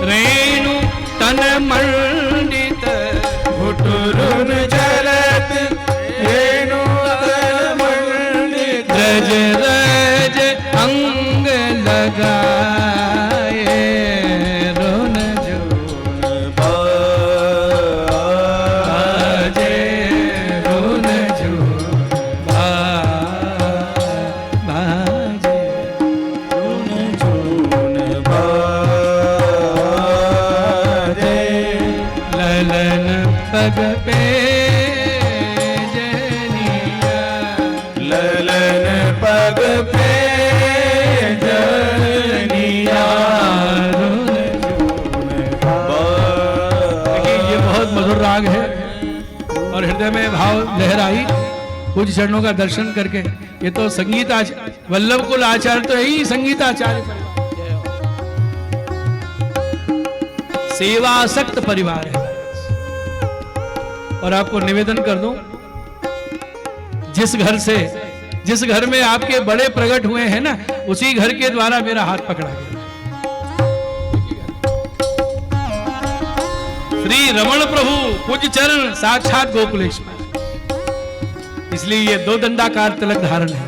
रेणु तन मंडित घुटुरुन जलत रेणु तन मंडित रज रज अंग लगाए रोन झून बाजे रोन झून बाजे रोन झून बाजे ललन पग पे जनिया ललन पग पे जनिया देखिए ये बहुत मधुर राग है और हृदय में भाव लहराई कुछ चरणों का दर्शन करके। ये तो संगीत वल्लभ कुल आचार्य तो यही संगीताचार्य सेवासक्त परिवार है। और आपको निवेदन कर दूं, जिस घर में आपके बड़े प्रकट हुए हैं ना, उसी घर के द्वारा मेरा हाथ पकड़ा गया। श्री रमण प्रभु पूज्य चरण साक्षात गोकुलेश्वर, इसलिए ये दो दंडाकार तिलक धारण है।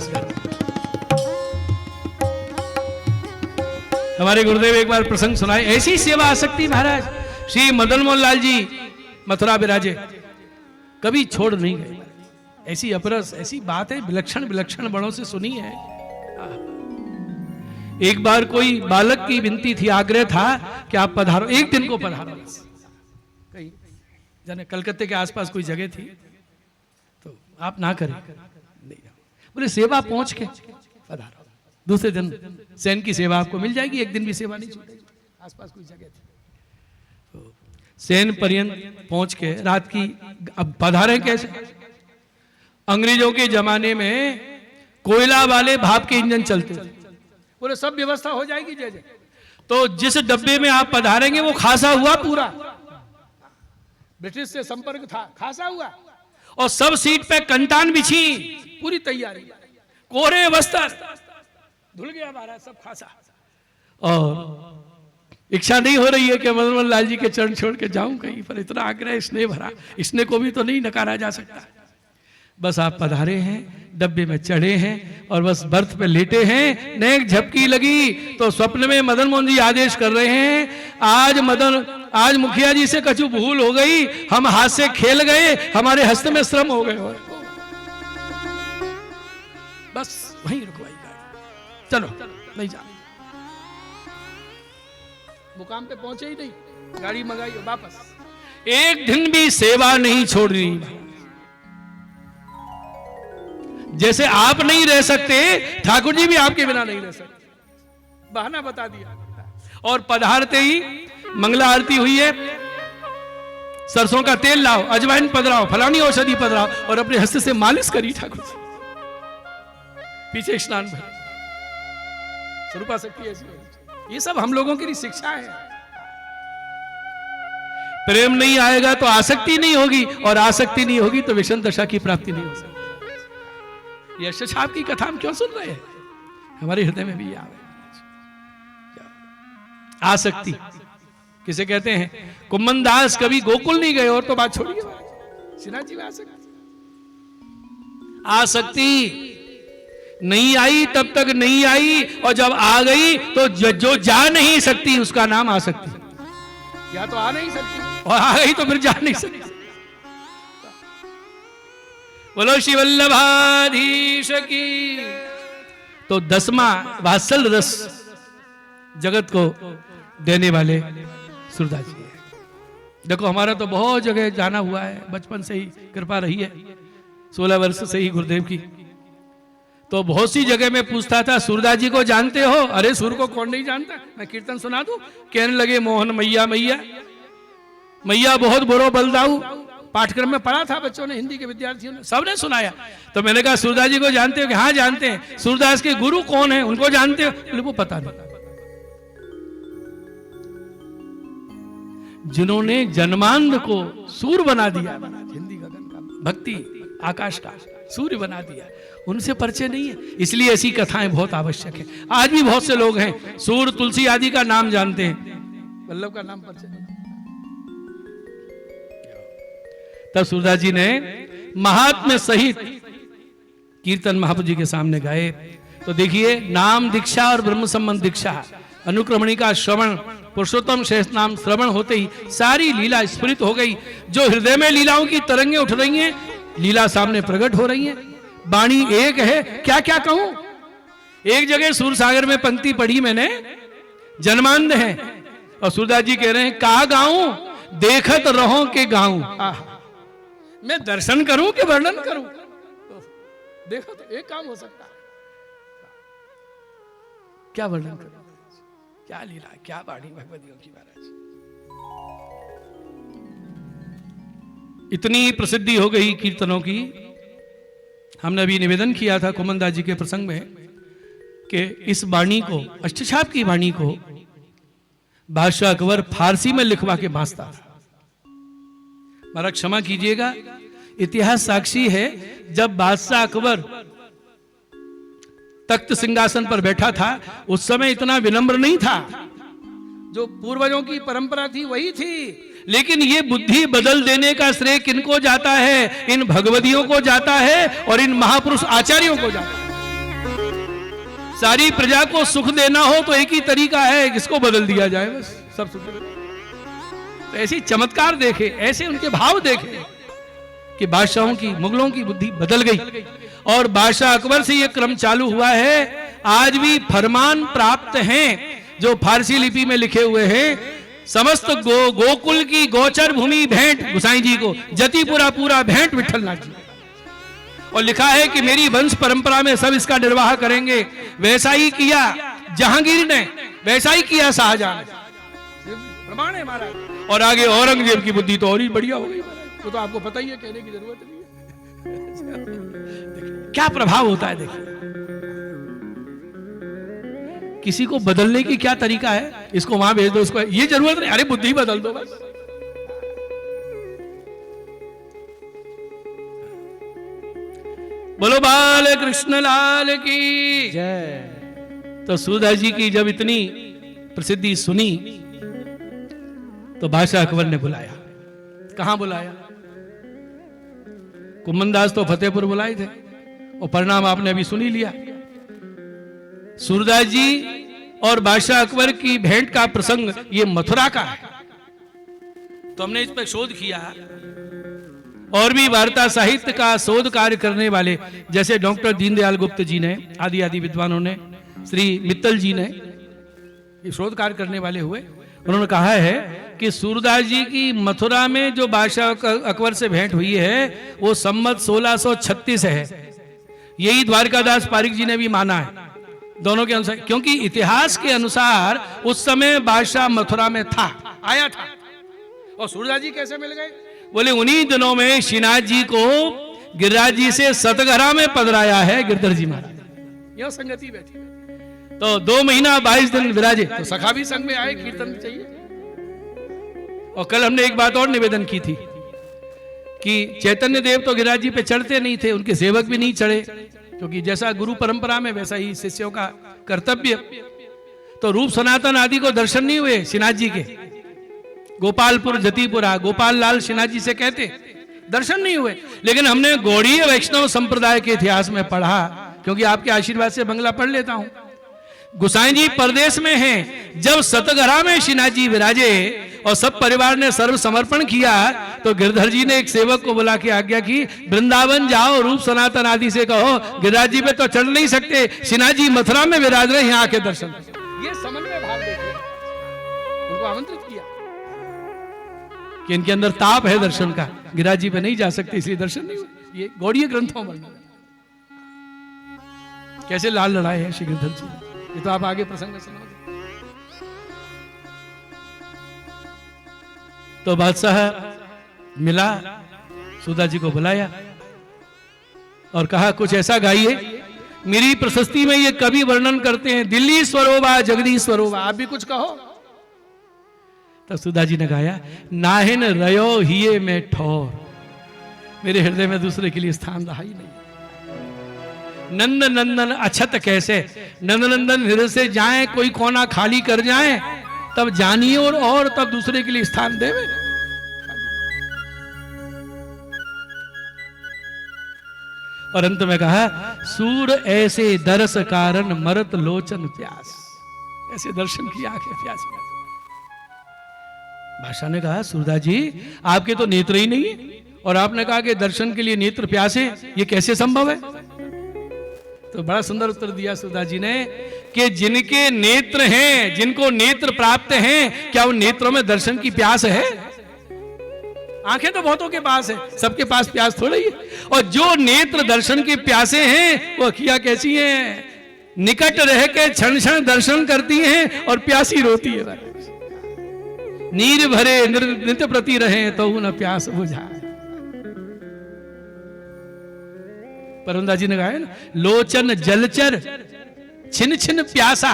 हमारे गुरुदेव एक बार प्रसंग सुनाए, ऐसी सेवा आसक्ति महाराज श्री मदन मोहन लाल जी मथुरा विराजे, कभी छोड़ नहीं गए। ऐसी अपरस ऐसी बात है, विलक्षण विलक्षण बड़ों से सुनी है। एक बार कोई बालक की विनती थी, आग्रह था कि आप पधारो, एक दिन को पधारो। कहीं जाने कलकत्ते के आसपास कोई जगह थी, तो आप ना करें, नहीं बोले सेवा पहुंच के पधारो, दूसरे दिन सैन की सेवा आपको मिल जाएगी, एक दिन भी सेवा नहीं छूटेगी। आसपास कोई जगह थी, तो सैन पर्यंत पहुंच के रात की, अब पधारे कैसे? अंग्रेजों के जमाने में कोयला वाले भाप के इंजन चलते थे, बोले सब व्यवस्था हो जाएगी जैसे। तो जिस डब्बे में आप पधारेंगे वो खासा हुआ पूरा, ब्रिटिश से संपर्क था, खासा हुआ, और सब सीट पे कंटान बिछी, पूरी तैयारी, कोरे वस्त्र, धुल गया महाराज सब खासा। और इच्छा नहीं हो रही है कि मदन मोहन लाल जी के चरण छोड़ के जाऊं कहीं पर, इतना आग्रह स्नेह भरा, स्नेह को भी तो नहीं नकारा जा सकता। बस आप पधारे हैं, डब्बे में चढ़े हैं और बस बर्थ पे लेटे हैं, नेक झपकी लगी तो स्वप्न में मदन मोहन जी आदेश कर रहे हैं, आज मुखिया जी से कछु भूल हो गई, हम हाथ से खेल गए, हमारे हस्त में श्रम हो गए। बस वहीं रुकवाई गाड़ी, चलो नहीं जा, मुकाम पे पहुंचे ही नहीं, गाड़ी मंगाई वापस। एक दिन भी सेवा नहीं छोड़नी। जैसे आप नहीं रह सकते, ठाकुर जी भी आपके बिना नहीं रह सकते, बहाना बता दिया। और पधारते ही मंगला आरती हुई है, सरसों का तेल लाओ, अजवाइन पधराओ, फलानी औषधि पधराओ, और अपने हस्त से मालिश करी ठाकुर जी। पीछे स्नान भर, स्वरूपा शक्ति ऐसी, ये सब हम लोगों के लिए शिक्षा है। प्रेम नहीं आएगा तो आसक्ति नहीं होगी, और आसक्ति नहीं होगी तो विषम दशा की प्राप्ति नहीं हो सकती। यश छाप की कथा हम क्यों सुन रहे हैं? हमारे हृदय में भी आवे आसक्ति। किसे कहते हैं? कुम्मन दास कभी गोकुल नहीं गए, और तो बात छोड़िए, सिन्हा जी में आसक्ति नहीं आई तब तक नहीं आई, और जब आ गई तो जो जा नहीं सकती उसका नाम आसक्ति। या तो आ नहीं सकती, और आ गई तो फिर जा नहीं सकती। बोलो श्री वल्लभाधीश की। तो 10वां वात्सल रस जगत को देने वाले सूरदास जी है। देखो हमारा तो बहुत जगह जाना हुआ है, बचपन से ही कृपा रही है, 16 वर्ष से ही गुरुदेव की। तो बहुत सी जगह में पूछता था, सूरदास जी को जानते हो? अरे सूर को कौन नहीं जानता, मैं कीर्तन सुना दूं? कहने लगे मोहन मैया मैया मैया बहुत बुरो बलदाऊ। पाठ्यक्रम में पढ़ा था बच्चों ने, हिंदी के विद्यार्थियों ने, सबने सुनाया। तो मैंने कहा सूरदास जी को जानते हो? कि हाँ जानते हैं। सूरदास के गुरु कौन है, उनको जानते हो? वो पता नहीं। जिन्होंने जन्मांध को सूर्य बना दिया, हिंदी गगन का, भक्ति आकाश का सूर्य बना दिया, उनसे परिचय नहीं है। इसलिए ऐसी कथाएं बहुत आवश्यक है। आज भी बहुत से लोग हैं सूर्य तुलसी आदि का नाम जानते हैं, वल्लभ का नाम परिचय। तब सूरदास जी ने महात्म्य सहित कीर्तन महाप्रभु जी के सामने गाए। तो देखिए, नाम दीक्षा और ब्रह्म संबंध दीक्षा, अनुक्रमणी का श्रवण, पुरुषोत्तम शेष नाम श्रवण होते ही सारी लीला स्फुरित हो गई। जो हृदय में लीलाओं की तरंगें उठ रही हैं, लीला सामने प्रकट हो रही हैं। वाणी एक है, क्या क्या कहूं। एक जगह सूरसागर में पंक्ति पढ़ी मैंने, जन्मांध है, और सूरदास जी कह रहे हैं का गाऊं, देखत रहो के गाऊं। मैं दर्शन करूं कि वर्णन करूं। देखो तो एक काम हो सकता है, क्या वर्णन करूं, क्या लीला, क्या वाणी भगवतियों की महाराज। इतनी प्रसिद्धि हो गई कीर्तनों की। हमने अभी निवेदन किया था कुमनदास जी के प्रसंग में कि इस वाणी को, अष्टछाप की वाणी को बादशाह अकबर फारसी में लिखवा के बांसता था। महाराज क्षमा कीजिएगा, इतिहास साक्षी है, जब बादशाह अकबर तख्त सिंहासन पर बैठा था उस समय इतना विनम्र नहीं था। जो पूर्वजों की परंपरा थी वही थी, लेकिन ये बुद्धि बदल देने का श्रेय किनको जाता है? इन भगवदियों को जाता है और इन महापुरुष आचार्यों को जाता है। सारी प्रजा को सुख देना हो तो एक ही तरीका है, किसको बदल दिया जाए, बस सब सुख। तो ऐसी चमत्कार देखे, ऐसे उनके भाव देखे कि बादशाहों की, मुगलों की बुद्धि बदल गई। और बादशाह अकबर से यह क्रम चालू हुआ है। आज भी फरमान प्राप्त हैं जो फारसी लिपि में लिखे हुए हैं। समस्त गोकुल की गोचर भूमि भेंट गुसाई जी को, जतिपुरा पूरा भेंट विठलनाथ जी। और लिखा है कि मेरी वंश परंपरा में सब इसका निर्वाह करेंगे। वैसा ही किया जहांगीर ने, वैसा ही किया शाहजहां ने। प्रमाण है महाराज। और आगे औरंगजेब की बुद्धि तो और ही बढ़िया हो गई। वो तो आपको पता ही है, कहने की जरूरत नहीं है। क्या प्रभाव होता है देखिए। किसी को बदलने की क्या तरीका है, इसको वहां भेज दो, उसको ये जरूरत नहीं, अरे बुद्धि बदल दो बस। बोलो बाल कृष्ण लाल की जय। तो सूरदास जी की जब इतनी प्रसिद्धि सुनी तो बादशाह अकबर ने बुलाया। कहां बुलाया? कुमनदास तो फतेहपुर बुलाए थे, और परिणाम आपने अभी सुनी लिया। सूरदास जी और बादशाह अकबर की भेंट का प्रसंग ये मथुरा का है। तो हमने इस पर शोध किया, और भी वार्ता साहित्य का शोध कार्य करने वाले जैसे डॉक्टर दीनदयाल गुप्त जी ने, आदि आदि विद्वानों ने, श्री मित्तल जी ने, ये शोध कार्य करने वाले हुए। उन्होंने कहा है कि सूरदास जी की मथुरा में जो बादशाह अकबर से भेंट हुई है वो संमत 1636 है। यही द्वारकादास पारिक जी ने भी माना है, दोनों के अनुसार। क्योंकि इतिहास के अनुसार उस समय बादशाह मथुरा में था, आया था। और सूरदास जी कैसे मिल गए? बोले उन्हीं दिनों में श्रीनाथ जी को गिरिराज जी से सतघरा में पधराया है गिरधर जी महाराज। यह संगति बैठी। तो 2 महीना 22 दिन विराजे, तो सखा भी संग में आए, कीर्तन भी चाहिए। और कल हमने एक बात और निवेदन की थी कि चैतन्य देव तो गिरिराज जी पे चढ़ते नहीं थे, उनके सेवक भी नहीं चढ़े, क्योंकि जैसा गुरु परंपरा में वैसा ही शिष्यों का कर्तव्य। तो रूप सनातन आदि को दर्शन नहीं हुए श्रीनाथ जी के। गोपालपुर जतिपुरा गोपाल लाल श्रीनाथ जी से कहते, दर्शन नहीं हुए। लेकिन हमने गौड़ीय वैष्णव संप्रदाय के इतिहास में पढ़ा, क्योंकि आपके आशीर्वाद से बंगला पढ़ लेता हूं। गोसाई जी परदेश में हैं, जब सतघरा में श्रीनाथ जी विराजे और सब परिवार ने सर्व समर्पण किया, तो गिरधर जी ने एक सेवक को बुला के आज्ञा की, वृंदावन जाओ, रूप सनातन आदि से कहो गिरिराज जी पे तो चढ़ नहीं सकते, श्रीनाथ जी मथुरा में विराज रहे, यहाँ आके दर्शन। ये समन्वय भाव देखिए, उनको आमंत्रित किया कि इनके अंदर ताप है दर्शन का, गिरिराज जी पे नहीं जा सकते, इसलिए दर्शन नहीं हुए। ये गौड़ीय ग्रंथों में कैसे लाल लड़ाए हैं श्री गिरधर जी, ये तो आप आगे प्रसंग सुनो। तो बादशाह मिला, सूरदास जी को बुलाया और कहा कुछ ऐसा गाइए। मेरी प्रशस्ति में ये कवि वर्णन करते हैं, दिल्ली स्वरोबा जगदीश स्वरोबा, आप भी कुछ कहो। तब सूरदास जी ने गाया, नाहिन रयो हिये में ठोर, मेरे हृदय में दूसरे के लिए स्थान रहा ही नहीं। नंद नंदन अछत कैसे, नंद नंदन हृदय से जाए, कोई कोना खाली कर जाए, तब जानिए और तब दूसरे के लिए स्थान देवे। और अंत में कहा सूर ऐसे दरस कारण मरत लोचन प्यास, ऐसे दर्शन की आंखें प्यासी। बादशाह ने कहा सूरदास जी आपके तो नेत्र ही नहीं है और आपने कहा कि दर्शन के लिए नेत्र प्यासे, ये कैसे संभव है? तो बड़ा सुंदर उत्तर दिया सूरदास जी ने कि जिनके नेत्र हैं, जिनको नेत्र प्राप्त हैं, क्या उन नेत्रों में दर्शन की प्यास है? आंखें तो बहुतों के पास है, सबके पास प्यास थोड़ी है। और जो नेत्र दर्शन के प्यासे हैं वो अखियां कैसी हैं? निकट रह के क्षण क्षण दर्शन करती हैं और प्यासी रोती है। नीर भरे नित्य प्रति रहे तो न प्यास बुझा। परमदास जी ने कहा है ना, लोचन जलचर छिन छिन प्यासा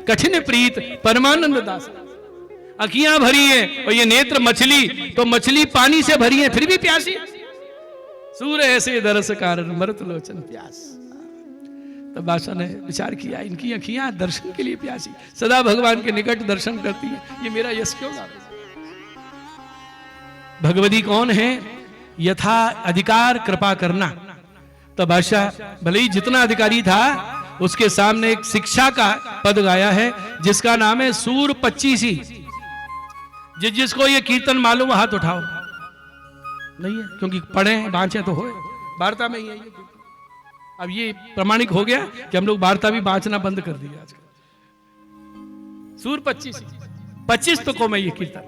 कठिन प्रीत परमानंद दास। अखियां भरी है और ये नेत्र मछली, तो मछली पानी से भरी है फिर भी प्यासी। सूर ऐसे दरस कारण मरत लोचन प्यास। तब बादशाह ने विचार किया इनकी अखियां दर्शन के लिए प्यासी, सदा भगवान के निकट दर्शन करती है, ये मेरा यश क्यों गावे? भगवती कौन है? यथा अधिकार कृपा करना। तो बादशाह भले ही जितना अधिकारी था उसके सामने एक शिक्षा का पद गाया है जिसका नाम है सूर 25। जिसको ये कीर्तन मालूम हाथ उठाओ। नहीं है क्योंकि पढ़े बांचे तो होए, वार्ता में ही है ये। अब ये प्रमाणिक हो गया कि हम लोग वार्ता भी बांचना बंद कर दिया आजकल। सूर 25 तो को मैं ये कीर्तन,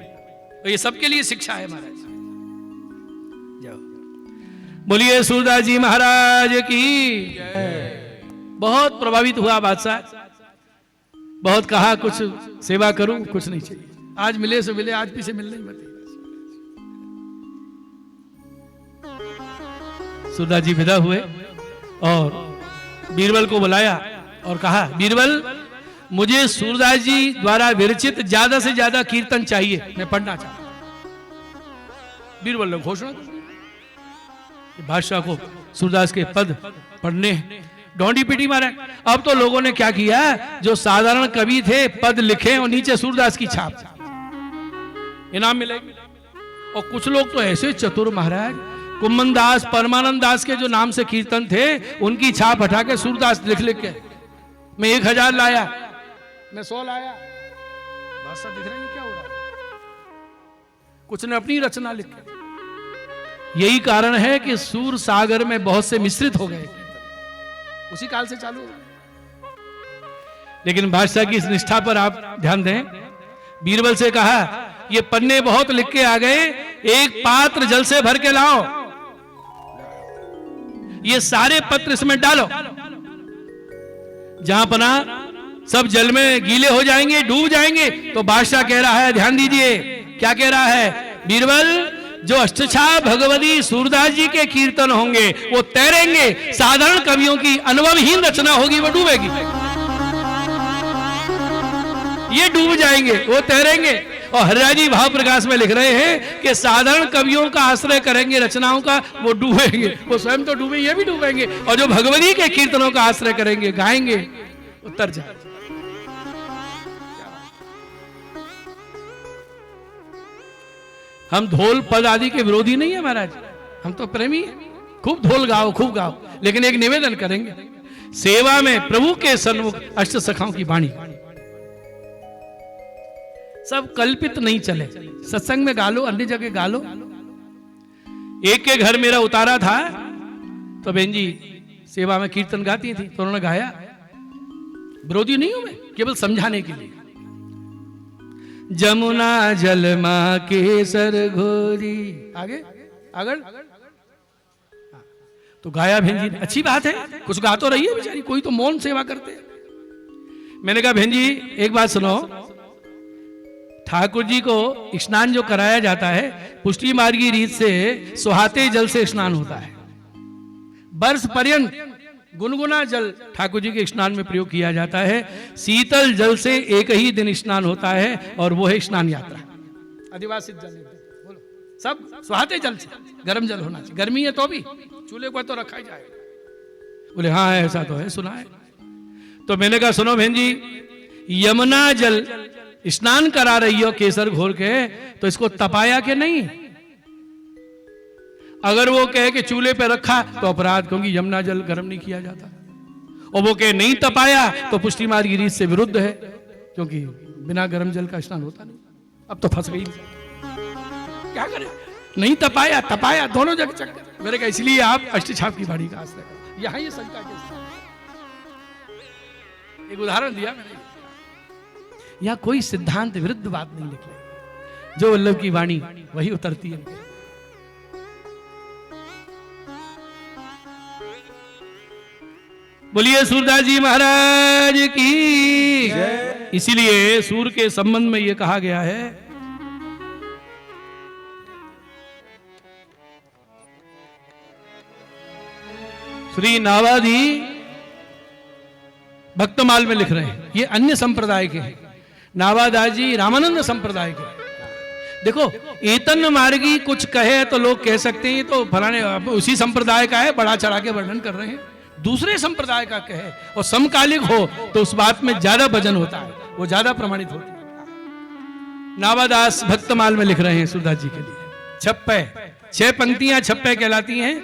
तो ये सबके लिए शिक्षा है महाराज। जाओ बोलिए सूरदास जी महाराज की। बहुत प्रभावित हुआ बादशाह, बहुत कहा कुछ सेवा करूं, कुछ नहीं चाहिए, आज मिले सो मिले, आज पीछे मिलने मत। सूरदास जी विदा हुए और बीरबल को बुलाया और कहा बीरबल मुझे सूरदास जी द्वारा विरचित ज्यादा से ज्यादा कीर्तन चाहिए, मैं पढ़ना चाहता हूं। बीरबल ने घोषणा कर बादशाह को सूरदास के पद पढ़ने डोंडी पीटी मारा। अब तो लोगों ने क्या किया, जो साधारण कवि थे पद लिखे और नीचे सूरदास की छाप, इनाम मिलेगी। और कुछ लोग तो ऐसे चतुर महाराज, कुम्मन दास परमानंद दास के जो नाम से कीर्तन थे उनकी छाप हटा के सूरदास लिख के, मैं 1000 लाया, मैं 100 लाया। बादशाह दिख रहे हैं क्या हो रहा है? कुछ ने अपनी रचना लिख के। यही कारण है कि सूर सागर में बहुत से मिश्रित हो गए, उसी काल से चालू हो। लेकिन बादशाह की इस निष्ठा पर आप ध्यान दें। बीरबल से कहा ये पन्ने बहुत लिख के आ गए, एक पात्र जल से भर के लाओ, ये सारे पत्र इसमें डालो। जहां पना सब जल में गीले हो जाएंगे, डूब जाएंगे। तो बादशाह कह रहा है, ध्यान दीजिए क्या कह रहा है बीरबल, जो अष्टछा भगवती सूरदास जी के कीर्तन होंगे वो तैरेंगे, साधारण कवियों की अनुभवहीन रचना होगी वो डूबेगी। ये डूब जाएंगे, वो तैरेंगे। और हरिराजी भाव प्रकाश में लिख रहे हैं कि साधारण कवियों का आश्रय करेंगे रचनाओं का, वो डूबेंगे, वो स्वयं तो डूबे, ये भी डूबेंगे। और जो भगवती के कीर्तनों का आश्रय करेंगे, गाएंगे, उतर जाए। हम ढोल पद आदि के विरोधी नहीं है महाराज, हम तो प्रेमी हैं। खूब ढोल गाओ, खूब गाओ, लेकिन एक निवेदन करेंगे, सेवा में प्रभु के सन्मुख अष्ट सखाओं की वाणी, सब कल्पित नहीं चले। सत्संग में गालो, अन्य जगह गालो। एक के घर मेरा उतारा था तो बहन जी सेवा में कीर्तन गाती थी, तो उन्होंने गाया। विरोधी नहीं हूं मैं, केवल समझाने के लिए। जमुना जल मां केसर घोरी, आगे आगे तो गाया बहन जी ने। अच्छी बात है, कुछ गा तो रही है बेचारी, कोई तो मौन सेवा करते हैं। मैंने कहा बहन जी एक बात सुनो, ठाकुर जी को स्नान जो कराया जाता है पुष्टि मार्गी रीत से सुहाते जल से स्नान होता है। वर्ष पर्यंत गुनगुना जल ठाकुर जी के स्नान में प्रयोग किया जाता है। शीतल जल से एक ही दिन स्नान होता है और वो है स्नान यात्रा। अधिवासित जल बोलो, सब सुहाते जल से, गर्म जल होना चाहिए। गर्मी है तो भी चूल्हे को तो रखा ही जाएगा। बोले हाँ ऐसा तो है, सुना है। तो मैंने कहा सुनो बहन जी, यमुना जल स्नान करा रही हो केसर घोर के, तो इसको तपाया कि नहीं? अगर वो कहे कि चूल्हे पे रखा तो अपराध, क्योंकि यमुना जल गर्म नहीं किया जाता। और वो कहे नहीं तपाया तो पुष्टि मार्ग की रीत से विरुद्ध है, क्योंकि बिना गर्म जल का स्नान होता नहीं। अब तो फंस गई, क्या करें? नहीं तपाया तपाया दोनों जगह चक्कर। मेरे कहा इसलिए आप अष्टछाप की बाड़ी का आश्रय करो। यहां ये शंका के एक उदाहरण दिया मैंने। यहां कोई सिद्धांत विरुद्ध बात नहीं निकले, जो वल्लभ की वाणी वही उतरती है। बोलिए सूरदास जी महाराज की। इसीलिए सूर के संबंध में यह कहा गया है, श्री नावादी भक्तमाल में लिख रहे हैं, ये अन्य संप्रदाय के हैं। नावादास जी रामानंद संप्रदाय के। देखो एतन मार्गी कुछ कहे तो लोग कह सकते हैं तो फलाने उसी संप्रदाय का है, बड़ा चढ़ा के वर्णन कर रहे हैं। दूसरे संप्रदाय का कहे और समकालिक हो तो उस बात में ज्यादा वजन होता है, वो ज्यादा प्रमाणित होती है। नावादास भक्तमाल में लिख रहे हैं सूरदास जी के लिए। छप्पे 6 पंक्तियां छप्पे कहलाती हैं,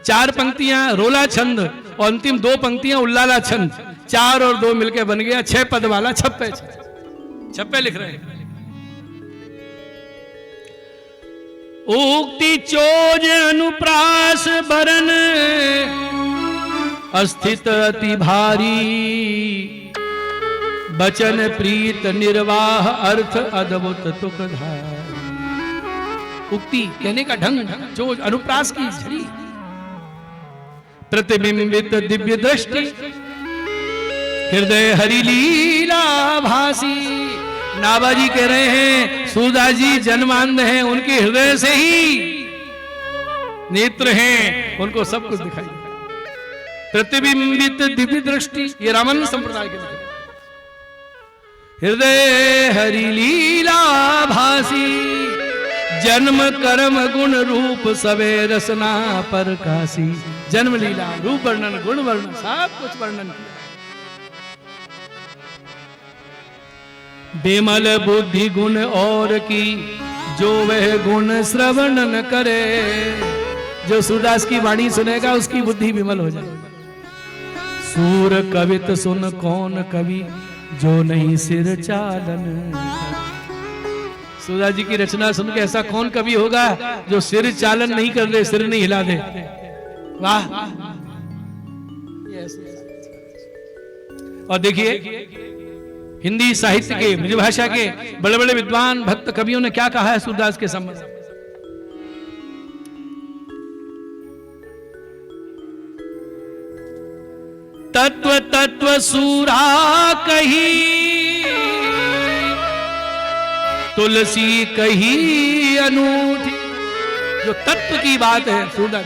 4 पंक्तियां रोला छंद और अंतिम 2 पंक्तियां उल्लाला छंद, 4 और 2 मिलके बन गया 6 पद वाला छप्पे। छप्पे लिख रहे हैं। उक्ति चोज अनुप्रास बरन अस्थित अति भारी, बचन प्रीत निर्वाह अर्थ अद्भुत तुकधारी। उक्ति कहने का ढंग, चोज अनुप्रास की झड़ी, प्रतिबिंबित दिव्य दृष्टि, हृदय हरि लीला भासी। नाबाजी कह रहे हैं सूरदास जी जन्मांध हैं, उनके हृदय से ही नेत्र हैं, उनको सब कुछ दिखाई देता। प्रतिबिंबित दिव्य दृष्टि, ये रामानंद संप्रदाय के लोग। हृदय हरि लीला भासी, जन्म कर्म गुण रूप सबे रसना पर कासी। जन्म लीला, रूप वर्णन, गुण वर्णन, सब कुछ वर्णन किया। बेमल बुद्धि गुण और की, जो वह गुण श्रवण न करे। जो सूरदास की वाणी सुनेगा उसकी बुद्धि विमल हो जाएगी। सूर कवित सुन कौन कवि, जो नहीं सिर चालन। सूरदास जी की रचना सुन के ऐसा कौन कवि होगा जो सिर चालन नहीं कर दे, सिर नहीं हिला दे। वाह। और देखिए हिंदी साहित्य के, ब्रजभाषा के बड़े बड़े विद्वान भक्त कवियों ने क्या कहा है सूरदास के संबंध में। तत्व तत्व सूरा कही, तुलसी कही अनूठी। जो तत्व की बात है सूरदास,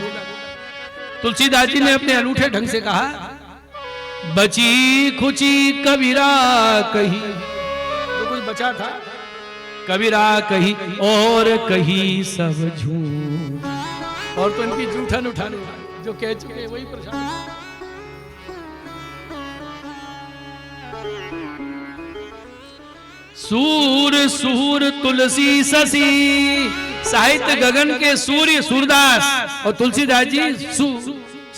तुलसीदास जी ने अपने अनूठे ढंग से कहा, बची खुची कबीरा कही। जो कुछ बचा था कबीरा कही, और कही सब झूठ। और तो इनकी जूठन उठाने जो कह चुके वही प्रशांत। सूर सूर तुलसी शशि, साहित्य गगन के सूर्य सूरदास और तुलसीदास जी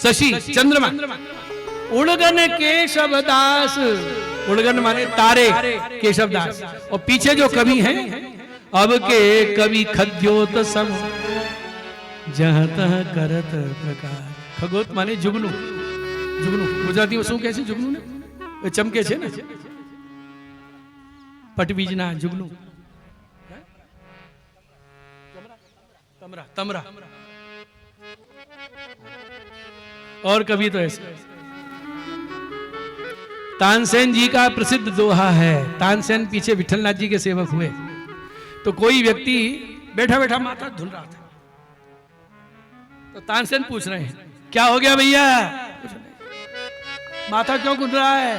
शशि चंद्रमा। उड़गन केशव दास, उड़गन माने तारे, केशव दास। और पीछे जो कवि हैं, अब के कवि खद्योत सम, जहां तह करत प्रकार। खगोत माने जुगनू, जुगनू गुजराती में શું કહે છે जुगनू ने? चमके છે ને, पटबीजना जुगनू, तमरा तमरा। और कभी तो ऐसे तानसेन जी का प्रसिद्ध दोहा है। तानसेन पीछे विठलनाथ जी के सेवक हुए, तो कोई व्यक्ति बैठा बैठा माथा धुल रहा था, तो तानसेन पूछ रहे हैं क्या हो गया भैया, माथा क्यों घुल रहा है?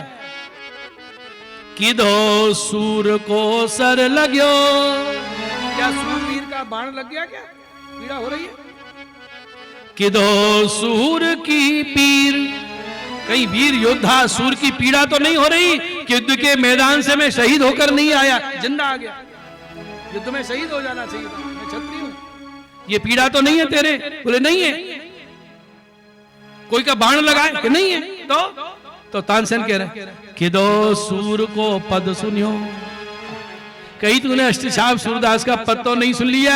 किधो सूर को सर लग्यो। क्या सूरवीर का बाण लग गया, क्या पीड़ा हो रही है? किधो सूर की पीर, कहीं वीर योद्धा सूर की पीड़ा तो नहीं हो रही? युद्ध के मैदान से मैं शहीद होकर नहीं आया, जिंदा आ गया। युद्ध में शहीद हो जाना चाहिए था, मैं क्षत्रिय हूं। ये पीड़ा तो नहीं है तेरे? बोले नहीं है। कोई का बाण लगाए कि नहीं है? तो तानसेन कह रहे कि दो सूर को पद सुनियो, कहीं तूने अष्टछाप सूरदास का पद तो नहीं सुन लिया?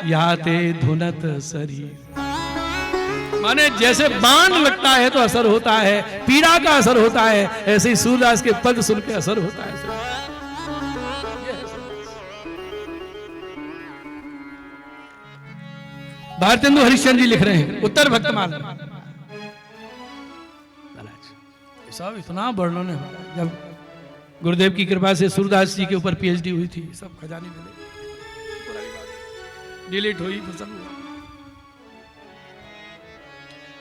याते धुनत शरीर, माने जैसे बाण लगता है तो असर होता है, पीड़ा का असर होता है, ऐसे ही सूरदास के पद सुन के असर होता है। भारतेंदु हरिश्चंद्र जी लिख रहे हैं उत्तर भक्तमाल में, सब इतना वर्णन है। जब गुरुदेव की कृपा से सूरदास जी के ऊपर पीएचडी हुई थी, सब खजाने मिले, डिलीट हुई, प्रसन्न हुआ।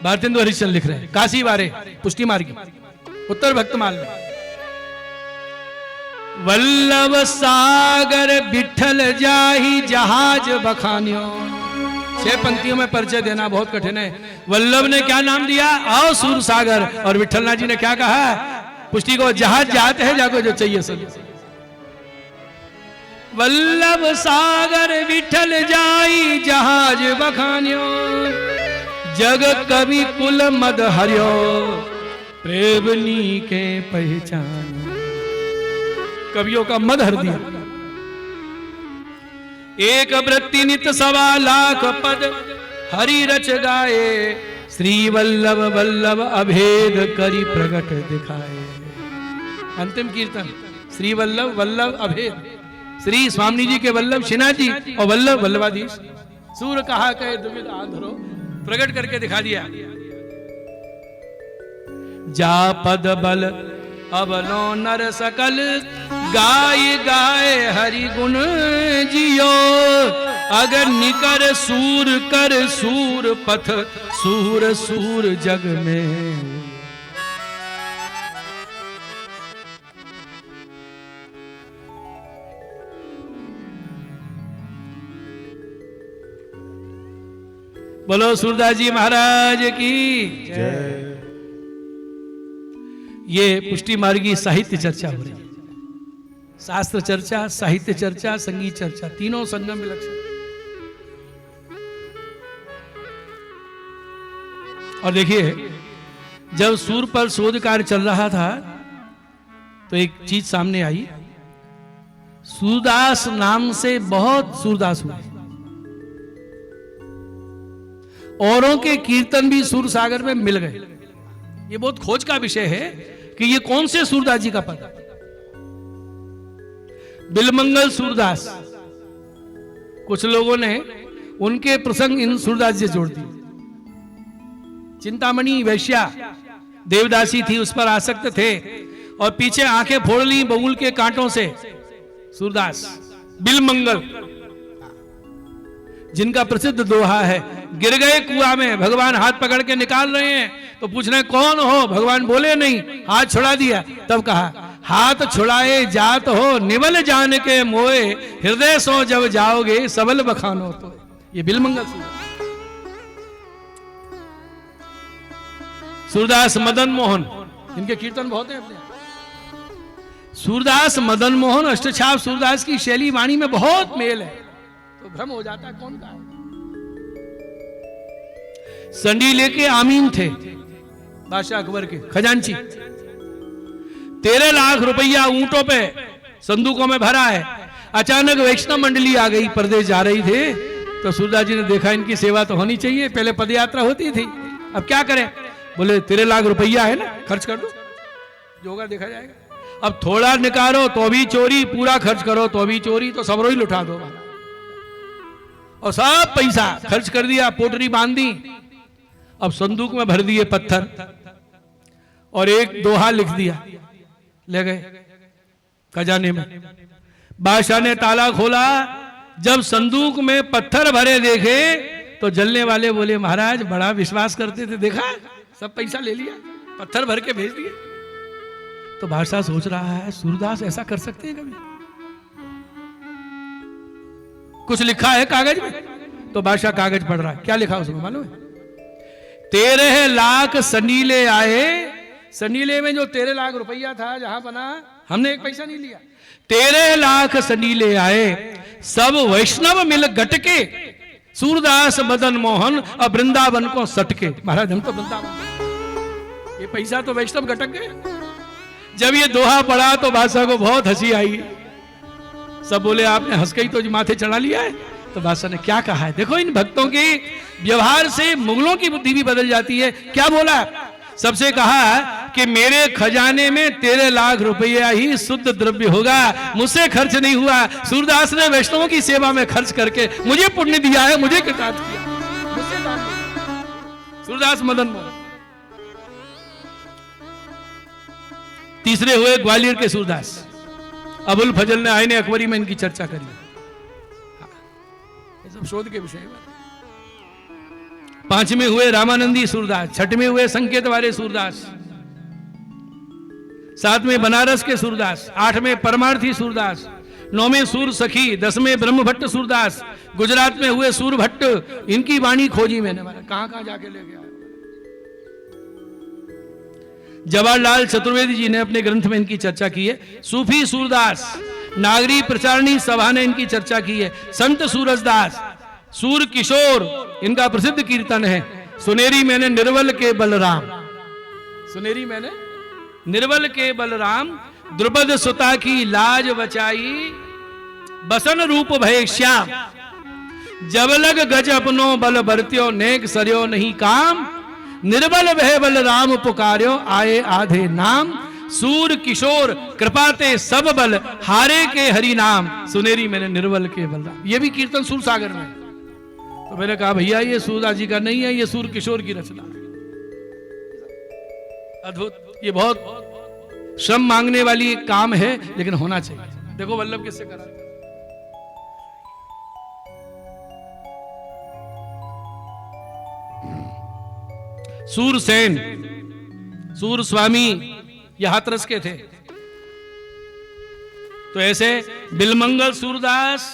भारतेंदु हरिश्चंद्र लिख रहे हैं काशी बारे पुष्टि मार्गी उत्तर भक्तमाल में, वल्लभ सागर विठल जाही जहाज बखानियो। 6 पंक्तियों में परिचय देना बहुत कठिन है। वल्लभ ने क्या नाम दिया? आओ सूर सागर। और विठलनाथ जी ने क्या कहा? पुष्टि को जहाज जाते हैं, जाको जो चाहिए सब। वल्लभ सागर विठल जाई जहाज बखानियो, जग कवि कुल मद हरियो, प्रेमनी के पहचान। कवियों का मद हर दिया। एक वृत्ति नित 1.25 लाख पद हरि रच गाए, श्री वल्लभ वल्लभ अभेद करी प्रगट दिखाए। अंतिम कीर्तन श्री वल्लभ वल्लभ अभेद। श्री स्वामी जी के वल्लभ श्रीनाथ जी और वल्लभ वल्लभाधीश। सूर कहा कहे दुविध आंधरो, प्रकट करके दिखा दिया। जा पद बल अबलो नर सकल, गाय गाय हरि गुण जियो। अगर निकर सूर कर सूर पथ, सूर सूर जग में। बोलो सूरदास जी महाराज की जय। ये पुष्टि मार्गी साहित्य चर्चा हो रही है। शास्त्र चर्चा, साहित्य चर्चा, संगीत चर्चा, तीनों संगम विलक्षण। और देखिए, जब सूर पर शोध कार्य चल रहा था तो एक चीज सामने आई। सूरदास नाम से बहुत सूरदास हुए। औरों के कीर्तन भी सूर सागर में मिल गए। ये बहुत खोज का विषय है कि ये कौन से सूरदास जी का पद। बिलमंगल सूरदास, कुछ लोगों ने उनके प्रसंग इन सूरदास जी से जोड़ दिए। चिंतामणि वैश्या देवदासी थी, उस पर आसक्त थे और पीछे आंखें फोड़ ली बबूल के कांटों से। सूरदास बिलमंगल, जिनका प्रसिद्ध दोहा है, गिर गए कुआं में, भगवान हाथ पकड़ के निकाल रहे हैं तो पूछ रहे कौन हो? भगवान बोले नहीं, हाथ छुड़ा दिया। तब कहा हाथ छुड़ाए जात हो, निबल जान के मोए, हृदय सो जब जाओगे सबल बखानो। तो ये बिलमंगल सूरदास मदन मोहन, इनके कीर्तन बहुत हैं अपने। सूरदास मदन मोहन अष्टछाप सूरदास की शैली वाणी में बहुत मेल है, तो भ्रम हो जाता है कौन का है। संडी लेके आमीन थे बादशाह अकबर के खजांची। 13 लाख रुपया ऊंटों पे संदूकों में भरा है। अचानक वैष्णव मंडली आ गई, परदेश जा रही थे, तो सूरदास जी ने देखा इनकी सेवा तो होनी चाहिए। पहले पदयात्रा होती थी, अब क्या करें? बोले 13 लाख रुपया है ना, खर्च कर दो, जो होगा देखा जाएगा। अब थोड़ा निकालो तो भी चोरी, पूरा खर्च करो तो भी चोरी, तो सबरो ही लुटा दो। और सब पैसा खर्च कर दिया, पोटरी बांध दी। अब संदूक में भर दिए पत्थर और एक दोहा लिख दिया, ले गए खजाने में। बादशाह ने ताला खोला, जब संदूक में पत्थर भरे देखे तो जलने वाले बोले महाराज बड़ा विश्वास करते थे, देखा सब पैसा ले लिया, पत्थर भर के भेज दिए। तो बादशाह सोच रहा है सूरदास ऐसा कर सकते हैं कभी? कुछ लिखा है कागज में? तो बादशाह कागज पढ़ रहा है, क्या लिखा उसमें मालूम है? 13 लाख सनीले आए। सनीले में जो 13 लाख रुपया था, जहां बना हमने एक पैसा नहीं लिया। 13 लाख सनीले आए, सब वैष्णव मिल गटके, सूरदास मदन मोहन और वृंदावन को सटके। महाराज हम तो वृंदावन, ये पैसा तो वैष्णव गटक गए। जब ये दोहा पड़ा तो बादशाह को बहुत हंसी आई। सब बोले आपने हंस के ही तो माथे चढ़ा लिया है। तो बादशाह ने क्या कहा है, देखो इन भक्तों के व्यवहार से मुगलों की बुद्धि भी बदल जाती है। क्या बोला, सबसे कहा कि मेरे खजाने में 13 लाख रुपया ही शुद्ध द्रव्य होगा, मुझसे खर्च नहीं हुआ। सूरदास ने वैष्णवों की सेवा में खर्च करके मुझे पुण्य दिया है, मुझे कृतार्थ किया, मुझसे दान नहीं। सूरदास मदन मोहन। तीसरे हुए ग्वालियर के सूरदास, अबुल फजल ने आईने अकबरी में इनकी चर्चा करी। ये सब शोध के विषय है। 5वें हुए रामानंदी सूरदास, 6वें हुए संकेत वाले सूरदास, 7वें बनारस के सूरदास, 8वें परमार्थी सूरदास, 9वें सूर सखी, 10वें ब्रह्म भट्ट सूरदास, गुजरात में हुए सूर भट्ट। इनकी वाणी खोजी मैंने, कहां कहां जाके ले गया। जवाहरलाल चतुर्वेदी जी ने अपने ग्रंथ में इनकी चर्चा की है। सूफी सूरदास, नागरी प्रचारणी सभा ने इनकी चर्चा की है। संत सूरजदास, सूर किशोर, इनका प्रसिद्ध कीर्तन है सुनेरी मैंने निर्वल के बलराम, सुनेरी मैंने निर्वल के बलराम, द्रुपद सुता की लाज बचाई, बसन रूप भय श्याम, जब लग गज अपनो बल बरत्यो, नेक सरयो नहीं काम, निर्बल भय बलराम पुकार्यो, आए आधे नाम, सूर किशोर कृपाते सब बल, हारे के हरि नाम, सुनेरी मैंने निर्बल के बलराम। ये भी कीर्तन सूर सागर में। तो मैंने कहा भैया ये सूरदास जी का नहीं है, ये सूर किशोर की रचना है। अद्भुत, ये बहुत श्रम मांगने वाली एक काम है, लेकिन होना चाहिए। देखो वल्लभ किससे करा, सूरसेन, सूर स्वामी ये हाथरस के थे। तो ऐसे बिलमंगल सूरदास,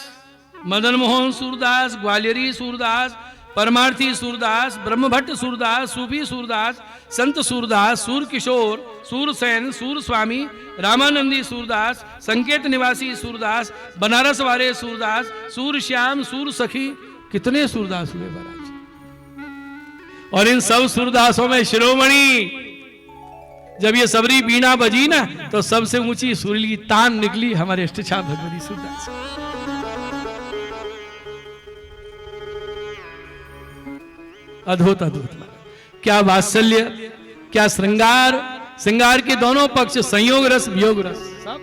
मदन मोहन सूरदास, ग्वालियरी सूरदास, परमार्थी सूरदास, ब्रह्मभट्ट सूरदास, सूफी सूरदास, संत सूरदास, सूर किशोर, सूरसेन, सूर स्वामी, रामानंदी सूरदास, संकेत निवासी सूरदास, बनारस वाले सूरदास, सूर श्याम, सूर सखी, कितने सूरदास हुए महाराज। और इन सब सूरदासों में शिरोमणि, जब ये सबरी बीणा बजी ना तो सबसे ऊंची सुरीली तान निकली हमारे इष्टछाप भगवती सूरदास। अद्भुत अद्भुत, क्या वात्सल्य, क्या श्रृंगार, श्रृंगार के दोनों पक्ष, संयोग रस वियोग रस सब।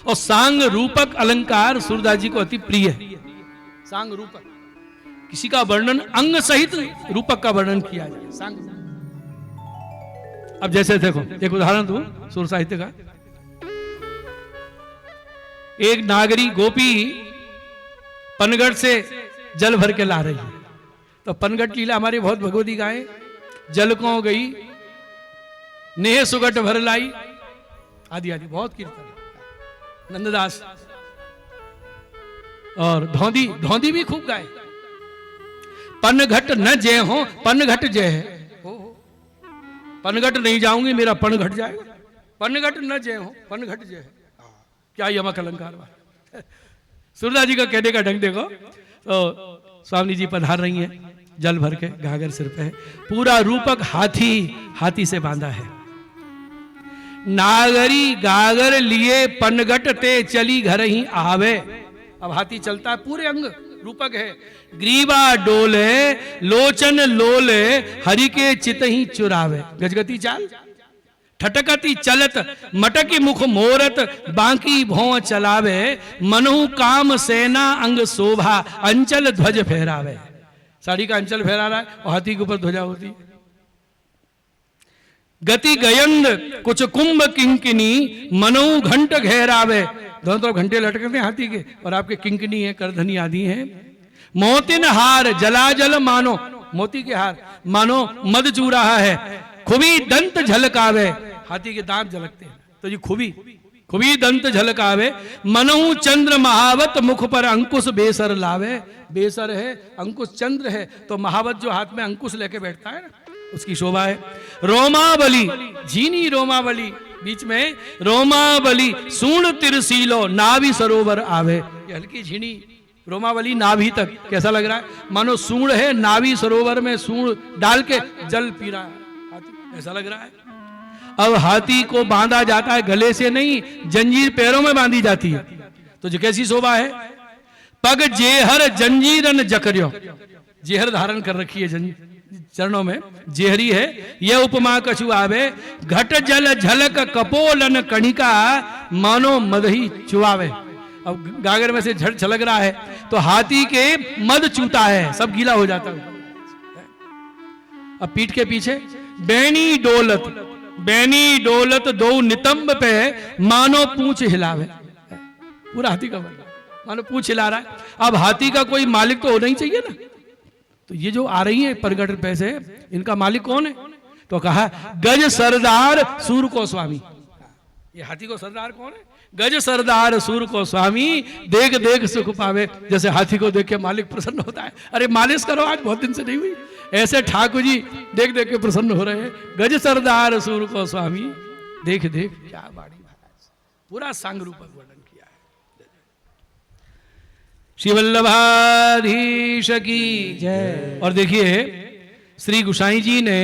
और सांग रूपक अलंकार सूरदास जी को अति प्रिय है। सांग रूपक, किसी का वर्णन अंग सहित रूपक का वर्णन किया जाए, सांग। अब जैसे देखो एक उदाहरण दूं सुर साहित्य का। एक नागरी गोपी पनगढ़ से जल भर के ला रही है। तो पनगढ़ लीला हमारे बहुत भगवती गाए, जल को गई नेह सुगट भर लाई, आदि आदि बहुत कीर्तन। नंददास और धौंदी, धौंदी भी खूब गाए। पनघट न जय हो, पनघट जय है, पनघट नहीं जाऊंगी मेरा पण घट जाएगा। पनघट न जय हो, पनघट जय है। क्या यमक अलंकार। सूरदास जी का कहने का ढंग देखो। तो स्वामी जी पधार रही हैं, जल भर के घाघर सिर पे है, पूरा रूपक हाथी, हाथी से बांधा है। नागरी गागर लिए पनघट ते चली घर ही आवे। अब हाथी चलता है, पूरे अंग रूपक है। ग्रीवा डोले लोचन लोले, हरि के चित ही चुरावे। गजगती चाल, ठटकती चलत, मटकी मुख मोरत, बांकी भौं चलावे, मनु काम सेना अंग शोभा, अंचल ध्वज फहरावे। साड़ी का अंचल फहरा रहा है और हाथी के ऊपर ध्वजा होती। गति गयंद कुछ कुंभ किंकिनी, मनु घंट घेरावे। दोनों तरफ घंटे लटकते हैं हाथी के, और आपके किंकिनी है, करधनी आदि है। मोतिन हार जलाजल मानो, मोती के हार मानो मद चू रहा है। खुबी दंत झलकावे, हाथी के दांत झलकते हैं तो जी खुबी, खुबी दंत झलकावे। मनहु चंद्र महावत, मुख पर अंकुश बेसर लावे। बेसर है, अंकुश चंद्र है, तो महावत जो हाथ में अंकुश लेके बैठता है ना, उसकी शोभा है। रोमावली, झीनी रोमावली, बीच में रोमावली, सूर्ण तिरसीलो नाभि सरोवर आवे। ये हल्की झीनी रोमावली नाभि तक, कैसा लग रहा है? मानो सूर्ण है, नाभि सरोवर में सूर्ण डाल के जल पी रहा है हाथी, ऐसा लग रहा है। अब हाथी को बांधा जाता है गले से नहीं, जंजीर पैरों में बांधी जाती है। तो जो कैसी शोभा है? पग जेहर जंजीरन जकर्यो, जेहर धारण कर रखी है चरणों में, जेहरी है। यह उपमा कछु आवे, घट जल झलक कपोलन कणिका, मानो मदही चुआवे। अब गागर में से झट छलक रहा है तो हाथी के मद चूता है, सब गीला हो जाता है। अब पीठ के पीछे बैनी डोलत, बैनी डोलत दो नितंब पे, मानो पूंछ हिलावे। पूरा हाथी का मानो पूंछ हिला रहा है। अब हाथी का कोई मालिक तो होना ही चाहिए ना। तो ये जो आ रही है प्रगट पैसे, इनका मालिक कौन है? तो कहा गज सरदार सूर को स्वामी। ये हाथी को सरदार कौन है? गज सरदार सूर को स्वामी, देख देख सुख पावे। जैसे हाथी को देख के मालिक प्रसन्न होता है, अरे मालिश करो आज बहुत दिन से नहीं हुई, ऐसे ठाकुर जी देख देख के प्रसन्न हो रहे हैं। गज सरदार सूर को स्वामी, देख देख क्या बाड़ी महाराज, पूरा सांग रूपक वर्णन किया है। श्री वल्लभाधीश की जय। और देखिए श्री गोसाई जी ने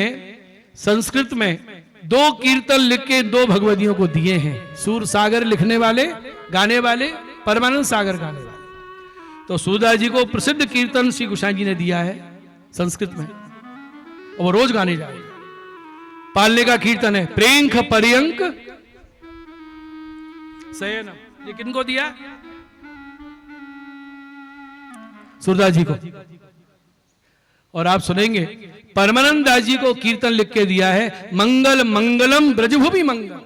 संस्कृत में 2 कीर्तन लिख के 2 भगवतियों को दिए हैं। सूर सागर लिखने वाले, गाने वाले, परमानंद सागर गाने वाले। तो सूरदास जी को प्रसिद्ध कीर्तन श्री गोसाई जी ने दिया है संस्कृत में, और वो रोज गाने जा रहे हैं। पालने का कीर्तन है प्रेंख पर्यंक शयनम। ये किनको दिया? सूरदास जी को। और आप सुनेंगे परमानंद दास जी को कीर्तन लिख के दिया है मंगल मंगलम ब्रजभूमि मंगल।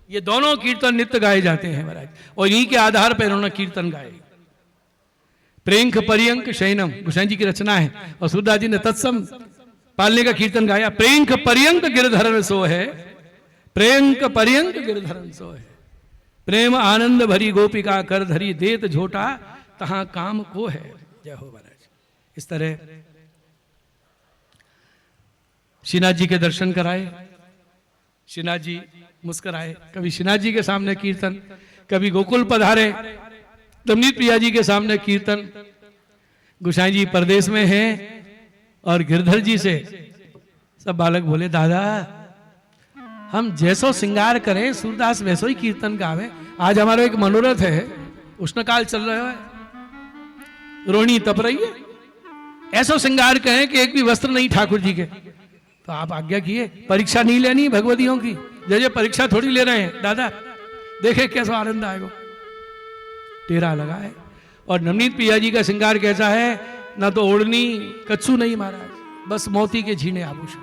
ये दोनों कीर्तन नित्य गाए जाते हैं महाराज, और यहीं के आधार पर उन्होंने कीर्तन गाए। प्रेंख पर्यंक शयनम गोसाई जी की रचना है, और सूरदास जी ने तत्सम पालने का कीर्तन गाया। प्रेंख पर्यंक गिरधरन सो है, प्रेंख पर्यंक गिरधरन सो है, प्रेम आनंद भरी गोपिका कर धरी, देत झोटा तहां काम को है। जय हो महाराज। इस तरह श्रीनाथ जी के दर्शन कराए, श्रीनाथ जी मुस्कुराए। कभी श्रीनाथ जी के सामने कीर्तन, कभी गोकुल पधारे, नवनीत प्रिया जी के सामने कीर्तन। गोसाई जी परदेश में हैं और गिरधर जी से सब बालक बोले, दादा हम जैसो श्रृंगार करें सूरदास वैसो ही कीर्तन गावे। आज हमारा एक मनोरथ है, उष्णकाल चल रहा है, रोहिणी तप रही है, ऐसो श्रृंगार कहें कि एक भी वस्त्र नहीं ठाकुर जी के। तो आप आज्ञा किए, परीक्षा नहीं लेनी भगवतियों की, जैसे परीक्षा थोड़ी ले रहे हैं दादा, देखे कैसा आनंद आएगा। टेरा लगा है। और नवनीत प्रिया जी का श्रृंगार कैसा है? ना तो ओढ़नी कच्छू नहीं महाराज, बस मोती के झीने आभूषण।